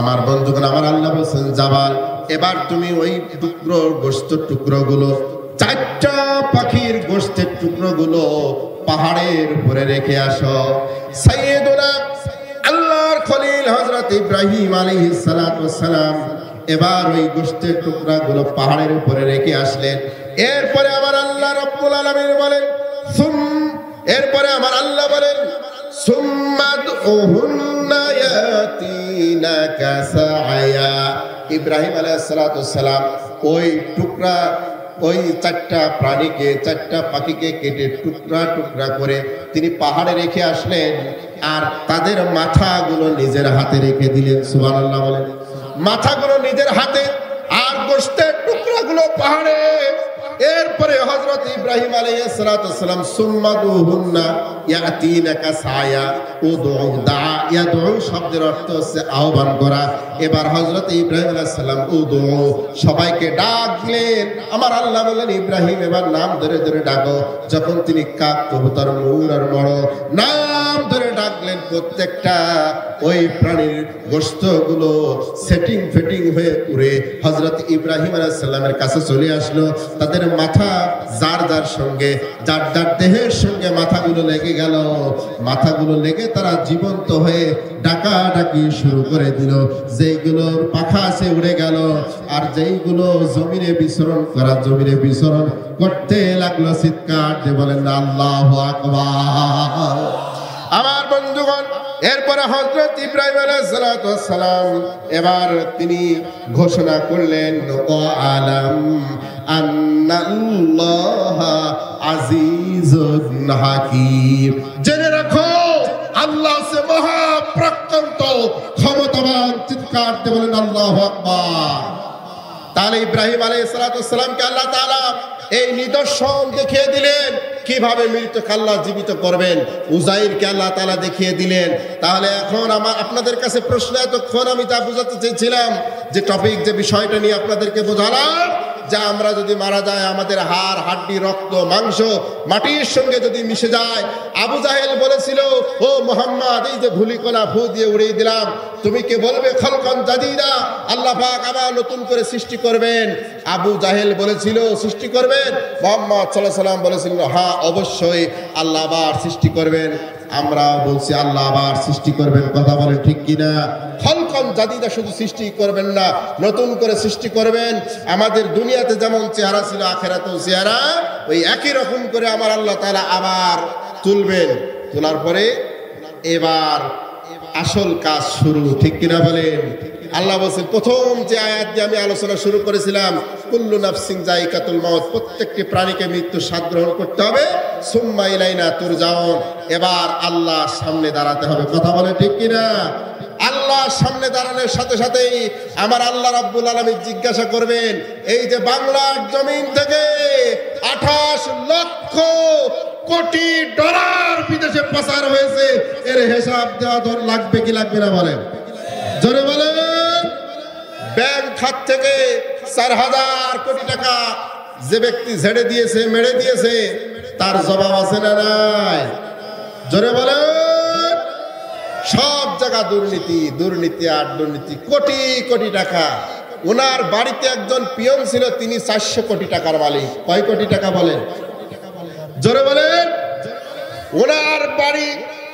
Speaker 1: আমার বন্ধুগণ, আমার আল্লাহ বলছেন জাবাল। এবার তুমি ওই টুকরো গোশতের টুকরোগুলো, চারটা পাখির গোশতের টুকরোগুলো পাহাড়ের উপরে রেখে আসো। সাইয়েদুনা আল্লাহর খলিল হযরত ইব্রাহিম আলাইহিস সালাম এবার ওই গোশতের টুকরাগুলো পাহাড়ের উপরে রেখে আসলেন। এরপরে আমার আল্লাহ রাব্বুল আলামিন বলেন এরপরে আমার আল্লাহ বলেন সুম্মাদউহুন্না ইয়াতিনাকা সাআয়া। ইব্রাহিম আলাইহিস সালাম ওই টুকরা, ওই চারটা প্রাণীকে, চারটা পাখিকে কেটে টুকরা টুকরা করে তিনি পাহাড়ে রেখে আসলেন। আর তাদের মাথাগুলো নিজের হাতে রেখে দিলেন। সুবহানাল্লাহ বলেন। মাথাগুলো নিজের হাতে, আর গোশতের টুকরাগুলো পাহাড়ে। এরপরে হযরত ইব্রাহিম আলাইহিস সালাম সুম্মাদুহুন্না ইয়াতিনাকা সাআয়া, উদউ দা, ইয়াদউ শব্দের অর্থ হচ্ছে আহ্বান করা। এবার হযরত ইব্রাহিম আলাইহিস সালাম উদউ, সবাইকে ডাকলেন। আমার আল্লাহ বললেন ইব্রাহিম এবার নাম ধরে ধরে ডাকো। যখন তিনি কাক, কবুতর, ময়ূর আর মরক নাম ধরে ডাকলেন, প্রত্যেকটা ওই প্রাণীর গোশতগুলো সেটিং ফিটিং হয়ে উড়ে হযরত ইব্রাহিম আলাইহিস সালামের কাছে চলে আসলো। তাদের মাথা যার যার সঙ্গে, যার যার দেহের সঙ্গে মাথাগুলো লেগে গেল। মাথাগুলো লেগে তারা জীবন্ত হয়ে ডাকাডাকি শুরু করে দিল। যেইগুলোর পাখা আছে উড়ে গেল, আর যেইগুলো জমিনে বিচরণ করা, জমিনে বিচরণ করতে লাগলো। চিৎকার দিয়ে বলেন আল্লাহু আকবার। আমার বন্ধুগণ, এরপরে হযরত ইব্রাহিম আলাইহিস সালাম এবার তিনি ঘোষণা করলেন ও আলাম আন্নাল্লাহা আজিজুন হাকীম, জেনে রাখো আল্লাহ সে মহা প্রত্যন্ত ক্ষমতাবান। চিৎকার দিয়ে বলেন আল্লাহু আকবার। তাহলে ইব্রাহিম আলাইহিস সালামকে আল্লাহ তাআলা এই নিদর্শন দেখিয়ে দিলেন কিভাবে মৃতকে আল্লাহ জীবিত করবেন। উজাইরকে আল্লাহ তাআলা দেখিয়ে দিলেন। তাহলে এখন আপনাদের কাছে প্রশ্ন, এতক্ষণ আমি তা বোঝাতে চেয়েছিলাম, যে টপিক, যে বিষয়টা নিয়ে আপনাদেরকে বোঝালাম, যে আমরা যদি মারা যায়, আমাদের হাড়, হাড্ডি, রক্ত, মাংস মাটির সঙ্গে যদি মিশে যায়। আবু জাহেল বলেছিল, ও মুহাম্মদ, এই যে ধূলিকণা ফু দিয়ে উড়িয়ে দিলাম, তুমি কে বলবে খলকন জাদীদা, আল্লাহ পাক আবার নতুন করে সৃষ্টি করবেন। আবু জাহেল বলেছিল সৃষ্টি করবেন। মুহাম্মদ সাল্লাল্লাহু আলাইহি ওয়াসাল্লাম বলেছিলেন হ্যাঁ অবশ্যই আল্লাহ আবার সৃষ্টি করবেন। আমরা বলছি আল্লাহ আবার সৃষ্টি করবেন। কথা বলেন ঠিক কিনা? খলকন জাদীদা, শুধু সৃষ্টি করবেন না, নতুন করে সৃষ্টি করবেন। আমাদের দুনিয়াতে যেমন চেহারা ছিল, আখিরাতেও চেহারা ওই একই রকম করে আমার আল্লাহ তাআলা আবার তুলবেন। তোলার পরে এবার আসল কাজ শুরু। ঠিক কিনা বলেন? আল্লাহ বলেন, প্রথম যে আয়াত দিয়ে আমি আলোচনা শুরু করেছিলাম, কুল্লু নাফসিন যায়িকাতুল মাউত, প্রত্যেকটি প্রাণীকে মৃত্যু স্বাদ গ্রহণ করতে হবে। সুম্মা ইলাইনা তুরজাউন, এবার আল্লাহর সামনে দাঁড়াতে হবে। কথা বলে ঠিক কিনা? আল্লাহ আল্লাহর সামনে দাঁড়ানোর সাথে সাথেই আমার আল্লাহ রাব্বুল আলামিন জিজ্ঞাসা করবেন, এই যে বাংলার জমিন থেকে 28 লক্ষ কোটি ডলার বিদেশে পাচার হয়েছে, এর হিসাব দেওয়া লাগবে কি লাগবে না বলেন? জোরে বলেন। ব্যাংক খাত থেকে 4000 কোটি টাকা যে ব্যক্তি ঝেড়ে দিয়েছে, মেরে দিয়েছে, তার জবাব আছে না নাই? জোরে বলেন। সব জায়গা দুর্নীতি, দুর্নীতি আর দুর্নীতি, কোটি কোটি টাকা। ওনার বাড়িতে একজন পিয়ন ছিল, তিনি 400 কোটি টাকার মালিক। কয় কোটি টাকা বলেন? জোরে বলেন।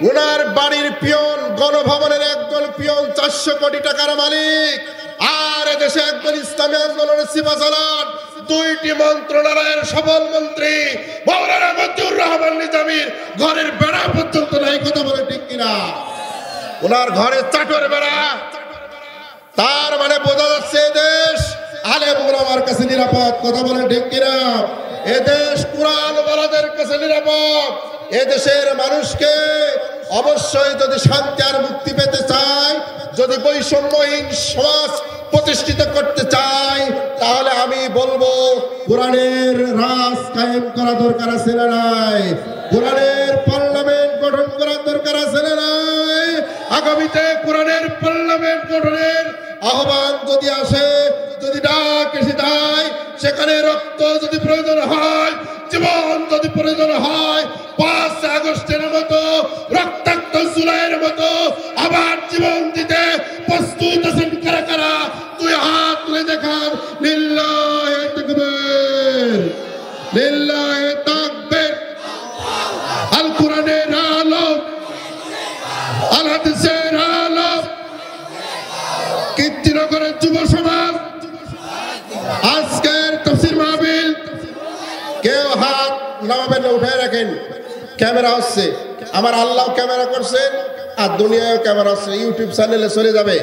Speaker 1: ওনার বাড়ির পিয়ন, গণভবনের একজন পিয়ন 400 কোটি টাকার মালিক। আর এদেশে একজন ইসলামী আন্দোলনের সিপাহসালার, 2টি মন্ত্রণালয়ের সফল মন্ত্রী মাওলানা মতিউর রহমান নিজামীর ঘরের বেড়া পর্যন্ত নাই। কথা বলে ঠিক কিনা? ওনার ঘরে চাটর বেড়া। তার মানে বোঝা যাচ্ছে এদেশ আলেম ওলামার কাছে নিরাপদ। কথা বলে ঠিক কিনা? এদেশ কুরআন ওয়ালাদের কাছে নিরাপদ। এদেশের মানুষকে অবশ্যই যদি শান্তি আর মুক্তি পেতে চায়, যদি বৈষম্যহীন সমাজ প্রতিষ্ঠিত করতে চাই, তাহলে আমি বলবো কোরআনের রাজ কায়েম করা দরকার আছে না নাই? কোরআনের পার্লামেন্ট গঠন করার দরকার আছে না নাই? আগামীতে কোরআনের পার্লামেন্ট গঠনের আহ্বান যদি আসে, যদি ডাক এসে যায়, সেখানে রক্ত যদি প্রয়োজন হয়, জীবন যদি প্রয়োজন হয়, 5 আগস্টের মতো, রক্তাক্ত জুলাইয়ের মতো আবার জীবন দিতে প্রস্তুত আছেন কারা কারা? তুই হাত তুলে দেখান। লিল্লাহি তাকবীর, লিল্লাহি তাকবীর। আল কোরআনের আলো, আল হাদিসের আলো। কীর্তিনগরের যুব সমাজ আজকের তাফসীর মাহফিল, কেউ হাত নামাবেন না, উঠায় রাখেন। ক্যামেরা হচ্ছে, আমার আল্লাহ ক্যামেরা করছেন আর দুনিয়ায় ক্যামেরা হচ্ছে, ইউটিউব চ্যানেলে চলে যাবে।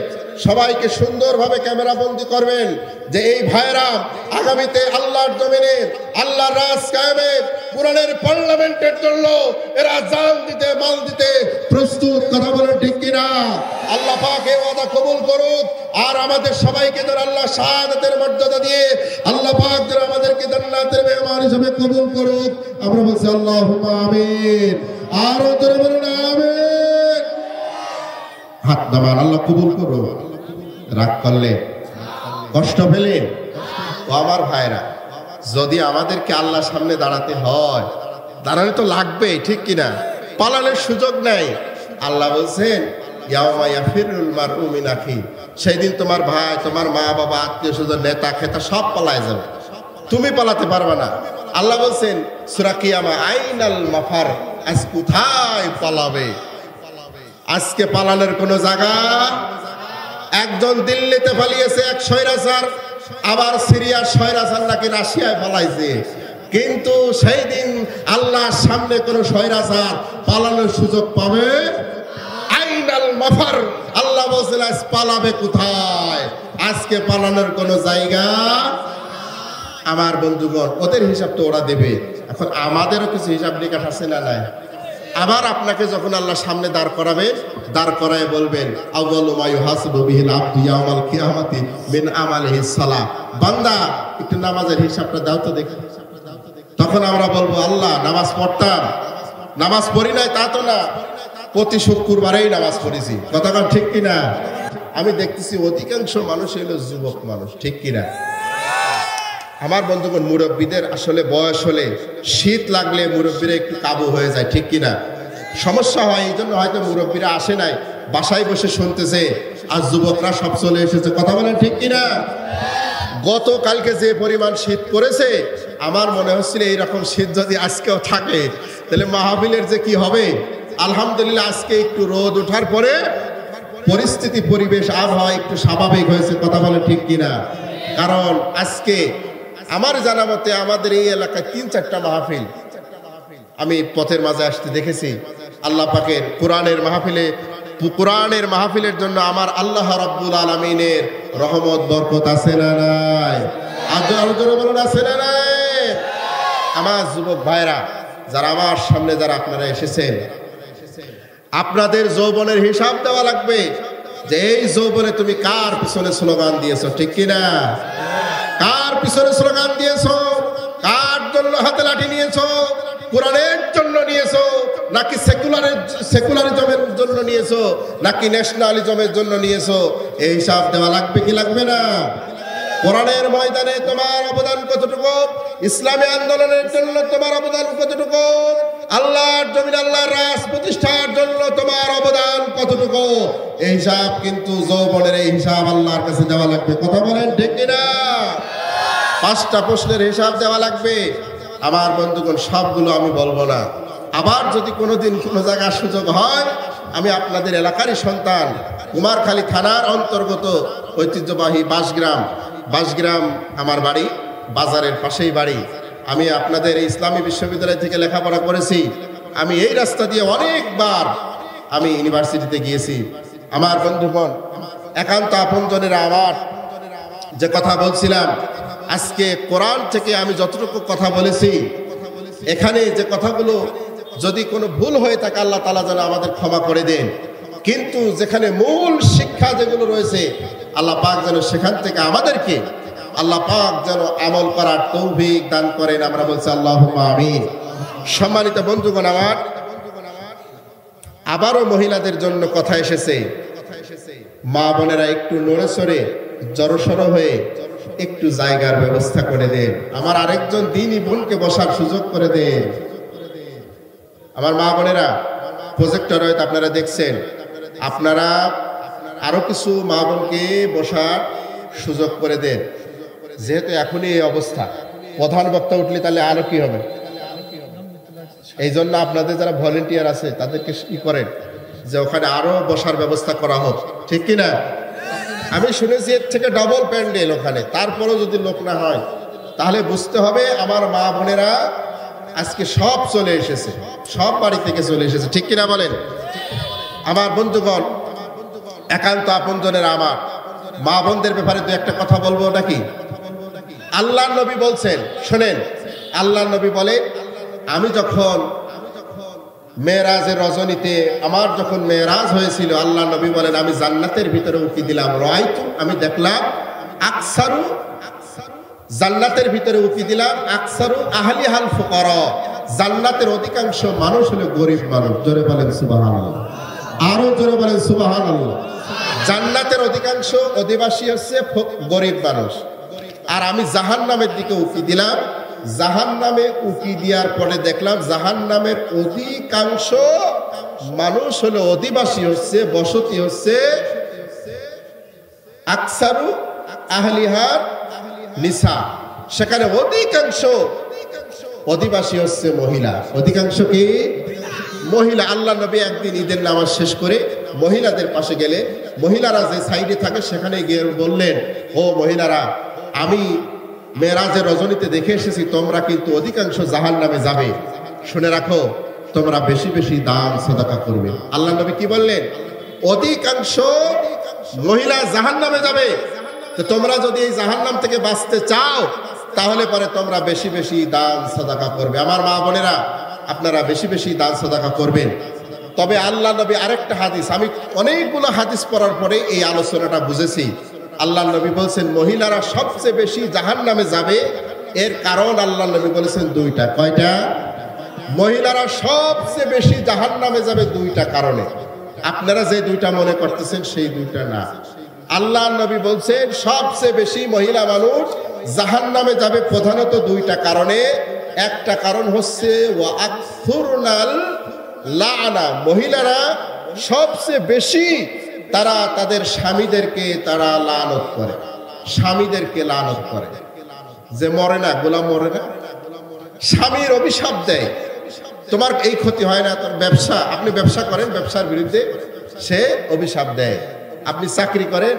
Speaker 1: সবাইকে সুন্দরভাবে ক্যামেরা বন্দী করবেন যে এই ভাইরা আগামীতে আল্লাহর জমিনে আল্লাহর রাজ কায়েমে কোরআনের পার্লামেন্টের জন্য এরা জান দিতে, মাল দিতে প্রস্তুত। কথা বলেন ঠিক কিনা? আল্লাহ পাক এই ওয়াদা কবুল করুক। আর আমাদের সবাইকে যেন আল্লাহ শাহাদাতের মর্যাদা দিয়ে আল্লাহ পাক যেন আমাদেরকে জান্নাতের মেহমান হিসেবে কবুল করুক। আমরা বলছি আল্লাহুম্মা আমিন। আরো জোরে বলুন আমিন। হাত নামান। আল্লাহ কবুল করুক। রাগ করলে, কষ্ট পেলে, ও আমার ভাইরা, যদি আমাদেরকে আল্লাহর সামনে দাঁড়াতে হয়, দাঁড়ানো তো লাগবে, ঠিক কিনা? পালানোর সুযোগ নাই। আল্লাহ বলছেন ইয়াউমা ইয়াফিরুল মারউ মিন আখি, সেই দিন তোমার ভাই, তোমার মা বাবা, আত্মীয় স্বজন, নেতা খেতা সব পালায় যাবে, তুমি পালাতে পারবে না। আল্লাহ বলছেন সূরা কিয়ামা, আইনাল মাফার, আজ কোথায় পালাবে? আজকে পালানোর কোনো জায়গা। একজন দিল্লিতে পালিয়েছে, এক স্বৈরাচার, আবার সিরিয়ার স্বৈরাচার নাকি রাশিয়ায় পালাইছে। কিন্তু সেই দিন আল্লাহর সামনে কোন স্বৈরাচার পালানোর সুযোগ পাবে? আইনাল মাফার, আল্লাহ বলছেন আজ পালাবে কোথায়? আজকে পালানোর কোনো জায়গা। আমার বন্ধুগণ, ওদের হিসাব তো ওরা দেবে, এখন আমাদেরও কিছু হিসাব নিকাশ আছে না নাই? আবার আপনাকে যখন আল্লাহ সামনে দাঁড় করাবে, দাঁড় করায় বলবেন আউয়ালু মা ইউহাসাবু বিহিল আবদু ইয়াউমাল কিয়ামাতি মিন আমালিহিস সালাহ, বান্দা একটু নামাজের হিসাবটা দাও তো দেখি। তখন আমরা বলবো আল্লাহ নামাজ পড়তাম, নামাজ পড়ি নাই তা তো না, প্রতি শুক্রবারেই নামাজ পড়েছি। কথা কন ঠিক কিনা? আমি দেখতেছি অধিকাংশ মানুষ হলো যুবক মানুষ, ঠিক কিনা? আমার বন্ধুগণ, মুরব্বীদের আসলে বয়স হলে, শীত লাগলে মুরব্বীরা একটু কাবু হয়ে যায়, ঠিক কিনা? সমস্যা হয়, এই জন্য হয়তো মুরব্বীরা আসে নাই, বাসায় বসে শুনতেছে, আর যুবকরা সব চলে এসেছে। কথা বলেন ঠিক কিনা? গতকালকে যে পরিমাণ শীত পড়েছে, আমার মনে হচ্ছিল এইরকম শীত যদি আজকেও থাকে তাহলে মাহফিলের যে কি হবে। আলহামদুলিল্লাহ, আজকে একটু রোদ ওঠার পরে পরিস্থিতি, পরিবেশ, আবহাওয়া একটু স্বাভাবিক হয়েছে। কথা বলেন ঠিক কিনা? কারণ আজকে আমার জানা মতে আমাদের এই এলাকায় 3-4টা মাহফিল আমি পথের মাঝে আসতে দেখেছি। আল্লাহ পাকের কোরআনের মাহফিলের জন্য আমার আল্লাহ রাব্বুল আলামিনের রহমত বরকত আছে না নাই? আজরে বলুন আছে না নাই? আমার যুবক ভাইরা যারা আমার সামনে, যারা আপনারা এসেছেন, আপনাদের যৌবনের হিসাব দেওয়া লাগবে। যে এই যৌবনে তুমি কার পিছনে স্লোগান দিয়েছো, ঠিক কিনা? কার পিছনে স্লোগান দিয়েছো? কার জন্য হাতে লাঠি নিয়েছো? কোরআনের জন্য নিয়েছো নাকি সেকুলারিজমের জন্য নিয়েছো নাকি ন্যাশনালিজমের জন্য নিয়েছো? এই হিসাব দেওয়া লাগবে কি লাগবে না? কোরআনের ময়দানে তোমার অবদান কতটুকু? ইসলামী আন্দোলনের জন্য তোমার অবদান কতটুকু? আল্লাহর জমিন আল্লাহর রাজ প্রতিষ্ঠার জন্য তোমার অবদান কতটুকু? এই হিসাব কিন্তু যৌবনের এই হিসাব আল্লাহর কাছে দেওয়া লাগবে। কথা বলেন ঠিক কিনা? 5টা প্রশ্নের হিসাব দেওয়া লাগবে। আমার বন্ধুগণ, সবগুলো আমি বলবো না। আবার যদি কোনোদিন কোনো জায়গার সুযোগ হয়, আমি আপনাদের এলাকারই সন্তান, কুমারখালী থানার অন্তর্গত ঐতিহ্যবাহী বাঁশগ্রাম আমার বাড়ি, বাজারের পাশেই বাড়ি। আমি আপনাদের এই ইসলামী বিশ্ববিদ্যালয় থেকে লেখাপড়া করেছি। আমি এই রাস্তা দিয়ে অনেকবার আমি ইউনিভার্সিটিতে গিয়েছি। আমার বন্ধুগণ, একান্ত আপনজনেরা, আমার যে কথা বলছিলাম, আজকে কোরআন থেকে আমি যতটুকু কথা বলেছি, এখানে যে কথাগুলো যদি কোনো ভুল হয়ে থাকে আল্লাহ তাআলা যেন আমাদের ক্ষমা করে দেন। কিন্তু যেখানে মূল শিক্ষা যেগুলো রয়েছে, আল্লাহ পাক যেন সেখান থেকে আমাদেরকে আল্লাহ পাক যেন আমল করার তৌফিক দান করেন। আমরা বলছি আল্লাহুম্মা আমিন। সম্মানিত বন্ধুগণ, আমার আবারও মহিলাদের জন্য কথা এসেছে। মা বোনেরা একটু নড়ে সরে জড়সড় হয়ে একটু জায়গার ব্যবস্থা করে দেন। আমার আরেকজন দিনী বোনকে বসার সুযোগ করে দেন। আমার মা বোনেরা, প্রজেক্টর হয়তো আপনারা দেখছেন, আপনারা আরো কিছু মা বোনকে বসার সুযোগ করে দেন। যেহেতু এখনই এই অবস্থা, প্রধান বক্তা উঠলে তাহলে আরো কি হবে? এই জন্য আপনাদের যারা ভলেন্টিয়ার আছে তাদেরকে ই করেন যে ওখানে আরো বসার ব্যবস্থা করা হোক, ঠিক কিনা? আমি শুনেছি এর থেকে ডবল প্যান্ডেল ওখানে, তারপরেও যদি লোক না হয় তাহলে বুঝতে হবে আমার মা বোনেরা আজকে সব চলে এসেছে, সব বাড়ি থেকে চলে এসেছে, ঠিক কিনা বলেন? আমার বন্ধুগণ, একান্ত আপনজনেরা, আমার মা বোনদের ব্যাপারে দু একটা কথা বলবো নাকি? আল্লাহর নবী বলছেন, শোনেন, আল্লাহর নবী বলেন, আমি যখন মেরাজের রজনীতে আমার যখন মেরাজ হয়েছিল, আল্লাহ নবী বলেন আমি জান্নাতের ভিতরে উকি দিলাম, রাআইতু, আমি দেখলাম, আকসারু, জান্নাতের ভিতরে উকি দিলাম, আকসারু আহলিহাল ফুকারা, জান্নাতের অধিকাংশ মানুষ হলো গরিব মানুষ। জোরে বলেন সুবহানাল্লাহ, আরো জোরে বলেন সুবহানাল্লাহ। জান্নাতের অধিকাংশ অধিবাসী হচ্ছে গরিব মানুষ। আর আমি জাহান্নামের দিকে উকি দিলাম, জাহান্নামে উকি দেওয়ার পরে দেখলাম জাহান্নামের অধিকাংশ মানুষ হলো অধিবাসী হচ্ছে, বসতি হচ্ছে আকসারু আহলিহার নিসা, সেখানে অধিকাংশ অধিবাসী হচ্ছে মহিলা। অধিকাংশ কি? মহিলা। আল্লাহ নবী একদিন ঈদের নামাজ শেষ করে মহিলাদের পাশে গেলে, মহিলারা যে সাইডে থাকে সেখানে গিয়ে বললেন, ও মহিলারা, আমি মেরাজের রজনীতে দেখে এসেছি তোমরা কিন্তু অধিকাংশ জাহান্নামে যাবে, শুনে রাখো তোমরা বেশি বেশি দান সাদাকা করবে। আল্লাহ নবী কি বললেন? অধিকাংশ মহিলা জাহান্নামে যাবে, তো তোমরা যদি এই জাহান্নাম থেকে বাঁচতে চাও তাহলে পরে তোমরা বেশি বেশি দান সাদাকা করবে। আমার মা বোনেরা, আপনারা বেশি বেশি দান সাদাকা করবেন। তবে আল্লাহ নবী আরেকটা হাদিস, আমি অনেকগুলো হাদিস পড়ার পরে এই আলোচনাটা বুঝেছি। আল্লাহ নবী বলছেন মহিলারা সবচেয়ে বেশি জাহান্নামে যাবে, এর কারণ আল্লাহ নবী বলেছেন দুইটা। কয়টা? মহিলারা সবচেয়ে বেশি জাহান্নামে যাবে দুইটা কারণে। আপনারা যে দুইটা মনে করতেছেন সেই দুইটা না। আল্লাহ নবী বলছেন সবচেয়ে বেশি মহিলা মানুষ জাহান্নামে যাবে প্রধানত দুইটা কারণে। একটা কারণ হচ্ছে ওয়া আকসুরনাল লাআনা, মহিলারা সবচেয়ে বেশি তারা তাদের স্বামীদেরকে তারা লানত করে, স্বামীদেরকে লানত করে। যে মরে না, গোলাম মরে না, স্বামীর অভিশাপ দেয়, তোমার এই ক্ষতি হয় না, তোর ব্যবসা, আপনি ব্যবসা করেন, ব্যবসার বিরুদ্ধে সে অভিশাপ দেয়। আপনি চাকরি করেন,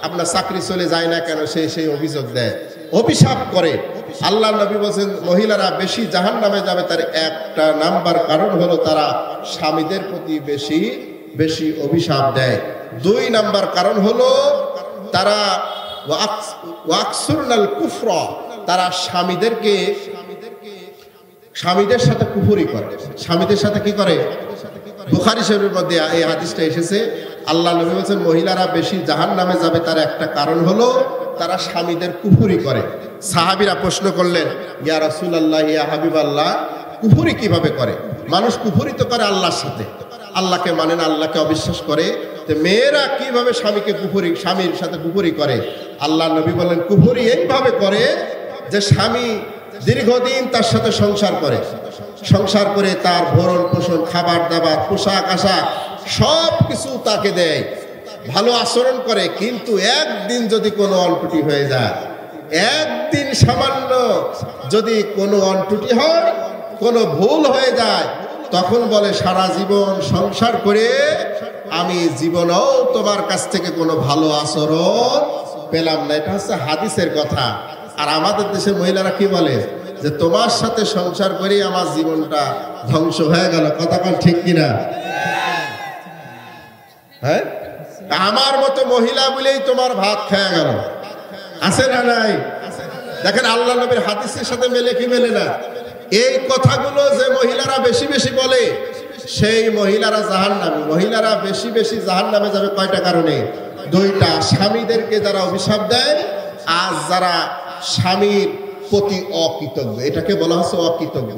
Speaker 1: আপনার চাকরি চলে যায় না কেন, সে সেই অভিযোগ দেয়, অভিশাপ করে। আল্লাহ নবী বলেন মহিলারা বেশি জাহান্নামে যাবে, তার একটা নাম্বার কারণ হলো তারা স্বামীদের প্রতি বেশি বেশি অভিশাপ দেয়। দুই নাম্বার কারণ হলো তারা ওয়াকসুরনাল কুফরা, তারা স্বামীদের সাথে কুফরি করে। স্বামীদের সাথে কি করে? বুখারী শরীফের মধ্যে এই হাদিসটা এসেছে, আল্লাহ নবী বলেছেন মহিলারা বেশি জাহান্নামে যাবে তার একটা কারণ হলো তারা স্বামীদের কুফরি করে। সাহাবীরা প্রশ্ন করলেন, ইয়া রাসূলুল্লাহ, ইয়া হাবিবাল্লাহ, কুফরি কিভাবে করে? মানুষ কুফরি তো করে আল্লাহর সাথে, আল্লাহকে মানে না, আল্লাহকে অবিশ্বাস করে, তো মেয়েরা কিভাবে স্বামীর সাথে কুফরি করে? আল্লাহ নবী বলেন কুফরি এইভাবে করে যে স্বামী দীর্ঘদিন তার সাথে সংসার করে তার ভরণ পোষণ, খাবার দাবার, পোশাক আশাক সব কিছু তাকে দেয়, ভালো আচরণ করে, কিন্তু একদিন যদি কোনো অনটুটি হয়ে যায়, একদিন সামান্য যদি কোনো অনটুটি হয়, কোনো ভুল হয়ে যায়, তখন বলে সারা জীবন সংসার করে আমি জীবনেও তোমার কাছ থেকে কোনো ভালো আচরণ পেলাম না। এটা হচ্ছে হাদিসের কথা। আর আমাদের দেশের মহিলারা কি বলে যে তোমার সাথে সংসার করে আমার জীবনটা ধ্বংস হয়ে গেল। কথা কোন ঠিক কিনা? হ্যাঁ, আমার মতো মহিলা বলেই তোমার ভাত খেয়ে গেল, আছে না নাই? দেখেন আল্লাহ নবীর হাদিসের সাথে মেলে কি মেলে না? এই কথাগুলো যে মহিলারা বেশি বেশি বলে সেই মহিলারা জাহান্নামী। মহিলারা বেশি বেশি জাহান্নামে যাবে কয়টা কারণে? দুইটা, স্বামীদেরকে যারা অভিশাপ দেয়, আর যারা স্বামীর প্রতি অকৃতজ্ঞ, এটাকে বলা হচ্ছে অকৃতজ্ঞ।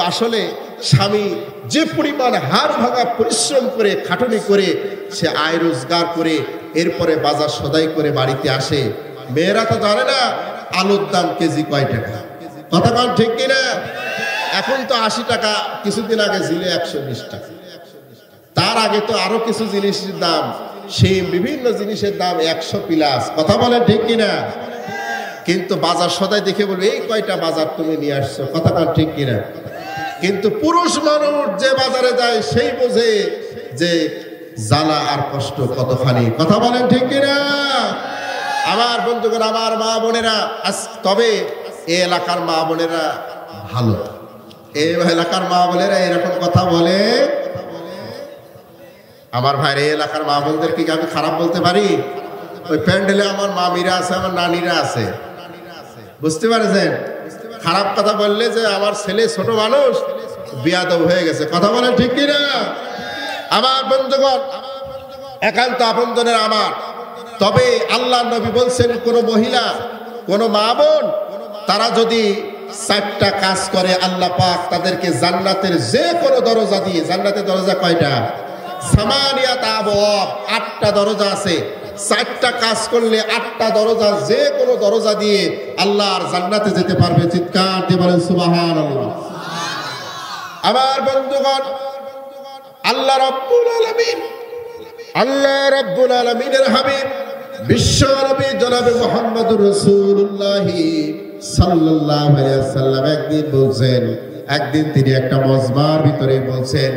Speaker 1: আসলে স্বামী যে পরিমাণ হাড় ভাঙা পরিশ্রম করে, খাটুনি করে, সে আয় রোজগার করে এরপরে বাজার সদাই করে বাড়িতে আসে, মেয়েরা তো জানে না আলুর দাম কেজি কয় টাকা। কথা কন ঠিক কিনা? এখন তো 80 টাকা, কিছুদিন আগে ছিল 120 টাকা, তার আগে তো আরো কিছু জিনিসের দাম, সেই বিভিন্ন জিনিসের দাম 100 প্লাস। কথা বলেন ঠিক কিনা? কিন্তু বাজার সদাই দেখে বলবে এই কয়টা বাজার তুমি নিয়ে আসছো। কথা কন ঠিক কিনা? কিন্তু পুরুষ মানুষ যে বাজারে যায় সেই বোঝে যে জ্বালা আর কষ্ট কতখানি। কথা বলেন ঠিক কিনা? আমার বন্ধুগণ, আমার মা বোনেরা, তবে এই এলাকার মা বোনেরা ভালো, এই এলাকার মা বোনেরা এরকম কথা বলে। আমার ভাইয়ের এই এলাকার মা বোনদের কি আমি খারাপ বলতে পারি? ওই প্যান্ডেলে আমার মামিরা আছে, আমার নানিরা আছে, বুঝতে পারছেন? খারাপ কথা বললে যে আমার ছেলে ছোট মানুষ বিয়াদব হয়ে গেছে। কথা বলেন ঠিক কিনা? আমার বন্ধুগণ, একান্ত আপনজনের আমার, তবে আল্লাহ নবী বলছেন কোন মহিলা, কোন মা বোন, তারা যদি 4টা কাজ করে আল্লাহ পাক তাদেরকে জান্নাতের যে কোনো দরজা দিয়ে, জান্নাতের দরজা কয়টা? সামানিয়াত আবওয়াব, 8টা দরজা আছে। 4টা কাজ করলে 8টা দরজা, যে কোনো দরজা দিয়ে আল্লাহর জান্নাতে যেতে পারবে। চিৎকার দিয়ে বলেন সুবহানাল্লাহ। আমার বন্ধুগণ, আল্লাহ রাব্বুল আলামিনের হাবিব বিশ্ব নবী জনাবে মুহাম্মদুর রাসূলুল্লাহ সাল্লাল্লাহু আলাইহি ওয়াসাল্লাম একদিন তিনি একটা মজমার ভিতরে বলছেন,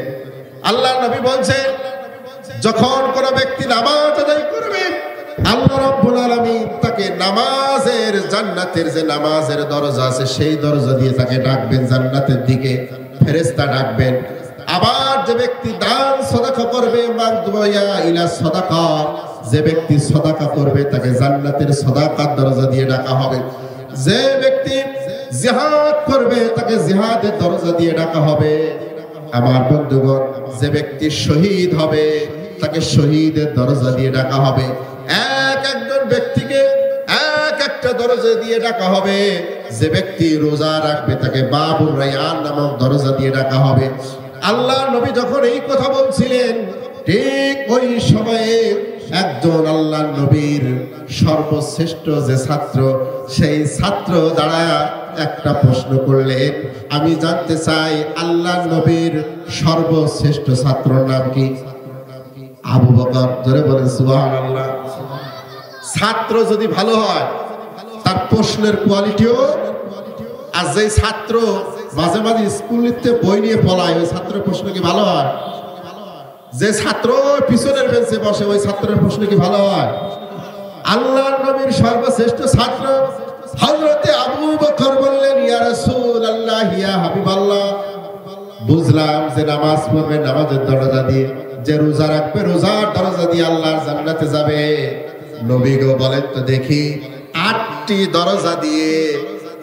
Speaker 1: আল্লাহ নবী বলছেন, যখন কোন ব্যক্তি নামাজ আদায় করবে আল্লাহ রাব্বুল আলামিন তাকে নামাজের, জান্নাতের যে নামাজের দরজা আছে সেই দরজা দিয়ে তাকে ডাকবেন জান্নাতের দিকে, ফেরেশতা ডাকবেন। আবার যে ব্যক্তি দান সাদাকা করবে, মাগদুয়া ইলা সাদাকা, যে ব্যক্তি সাদাকা করবে তাকে জান্নাতের সাদাকার দরজা দিয়ে ডাকা হবে। যে ব্যক্তি জিহাদ করবে তাকে জিহাদের দরজা দিয়ে ডাকা হবে। আমার বন্ধুগণ, যে ব্যক্তি শহীদ হবে তাকে শহীদের দরজা দিয়ে ডাকা হবে। একজন ব্যক্তিকে এক একটা দরজা দিয়ে ডাকা হবে। যে ব্যক্তি রোজা রাখবে তাকে বাবুর রায়্যান নামক দরজা দিয়ে ডাকা হবে। আল্লাহ নবী যখন এই কথা বলছিলেন, ঠিক ওই সময়ে একজন আল্লাহ নবীর সর্বশ্রেষ্ঠ যে ছাত্র, সেই ছাত্র দাঁড়ায় একটা প্রশ্ন করলেন, আমি জানতে চাই আল্লাহ নবীর সর্বশ্রেষ্ঠ ছাত্রর নাম কি? আবু বকর। ধরে বলেন সুবহানাল্লাহ। ছাত্র যদি ভালো হয় তার প্রশ্নের কোয়ালিটিও, আর যে ছাত্র মাঝে মাঝে স্কুলেতে বই নিয়ে পলায় ওই ছাত্রের প্রশ্ন কি ভালো হয়? যে ছাত্র পিছনের বেঞ্চে বসে ওই ছাত্রের প্রশ্ন কি ভালো হয়? আল্লাহর নবীর সর্বশ্রেষ্ঠ ছাত্র হযরতে আবু বকর বললেন, ইয়া রাসূলুল্লাহ, ইয়া হাবিবাল্লাহ, বুঝলাম যে নামাজ পড়বে নামাজের দরজা দিয়ে, যে রোজা রাখবে রোজার দরজা দিয়ে আল্লাহর জান্নাতে যাবে। নবী গো বলেন তো দেখি, 8টি দরজা দিয়ে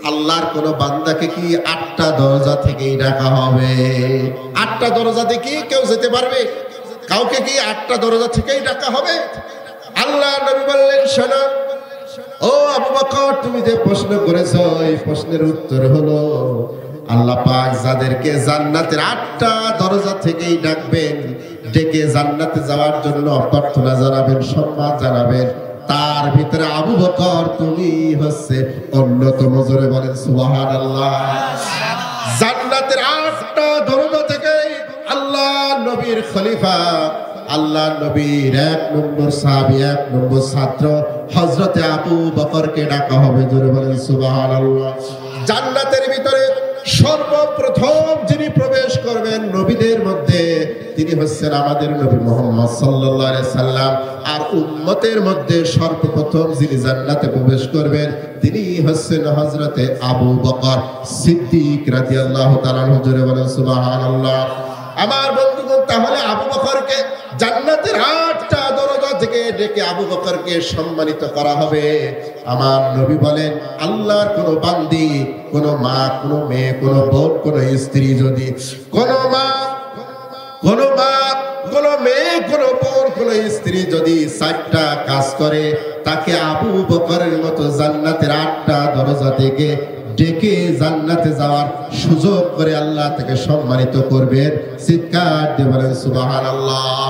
Speaker 1: আল্লাহর কোন বান্দাকে কি 8টা দরজা থেকেই ডাকা হবে? 8টা দরজা দিয়ে কি কেউ যেতে পারবে? কাউকে কি 8টা দরজা থেকেই ডাকা হবে? আল্লাহ নবী বললেন, শোনো ও আবু বকর, তুমি যে প্রশ্ন করেছো এই প্রশ্নের উত্তর হলো আল্লাহ পাক যাদেরকে জান্নাতের 8টা দরজা থেকেই ডাকবেন, ডেকে জান্নাতে যাওয়ার জন্য অভ্যর্থনা জানাবেন, সম্মান জানাবেন, তার ভিতরে আবু বকর তুমি হচ্ছে অন্যতম। জোরে বলেন সুবহানাল্লাহ। জান্নাতের 8টা দরজা থেকে আল্লাহ নবীর খলিফা, আল্লাহ নবীর 1 নম্বর সাহাবী, 1 নম্বর ছাত্র হযরতে আবু বকরকে ডাকা হবে। জোরে বলেন সুবহানাল্লাহ। জান্নাতের ভিতরে সর্বপ্রথম যিনি প্রবেশ করবেন নবীদের মধ্যে, তিনি হচ্ছেন আমাদের নবী মুহাম্মদ সাল্লাল্লাহু আলাইহি সাল্লাম। আর উম্মতের মধ্যে সর্বপ্রথম যিনি জান্নাতে প্রবেশ করবেন তিনি হচ্ছেন হযরতে আবু বকর সিদ্দিক রাদিয়াল্লাহু তাআলা আনহু। জোরে বলেন সুবহানাল্লাহ। আমার বন্ধুগণ, তাহলে আবু বকরকে জান্নাতের 8টা দরজা থেকে ডেকে আবু বকরকে সম্মানিত করা হবে। আমার নবী বলেন, আল্লাহর কোন বান্দি, কোন মা, কোন মেয়ে, কোন বোন, কোন স্ত্রী যদি কোন মা, কোন মেয়ে, কোন বোন, কোন স্ত্রী যদি 4টা কাজ করে, তাকে আবু বকরের মতো জান্নাতের 8টা দরজা থেকে ডেকে জান্নাতে যাওয়ার সুযোগ করে আল্লাহ তাকে সম্মানিত করবেন। চিৎকার দিয়ে বলেন সুবহানাল্লাহ।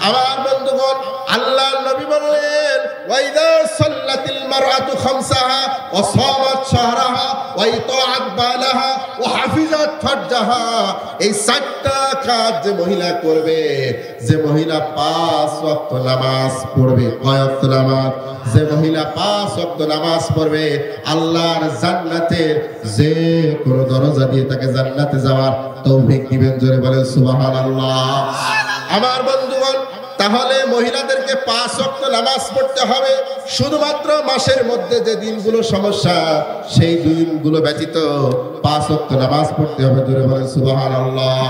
Speaker 1: আমার বন্ধুগণ, আল্লাহ নবী বললেন, ওয়াইদা সাল্লাতিল মারআতু খামসাহা ওয়া সামাত শাহরাহা ওয়া ইতাআত বালাহা ওয়া হাফিজাত ফারজাহা, এই 4টা কাজ যে মহিলা করবে, যে মহিলা 5 ওয়াক্ত নামাজ পড়বে, কয় ওয়াক্ত নামাজ? যে মহিলা 5 ওয়াক্ত নামাজ পড়বে, আল্লাহর জান্নাতের যে কোন দরজা দিয়ে তাকে জান্নাতে যাওয়ার তৌফিক দিবেন। জোরে বলেন সুবহানাল্লাহ। আমার বন্ধুগণ, তাহলে মহিলাদেরকে 5 ওয়াক্ত নামাজ পড়তে হবে। শুধুমাত্র মাসের মধ্যে যে দিনগুলো সমস্যা, সেই দিনগুলো ব্যতীত 5 ওয়াক্ত নামাজ পড়তে হবে। জোরে বলেন সুবহানাল্লাহ।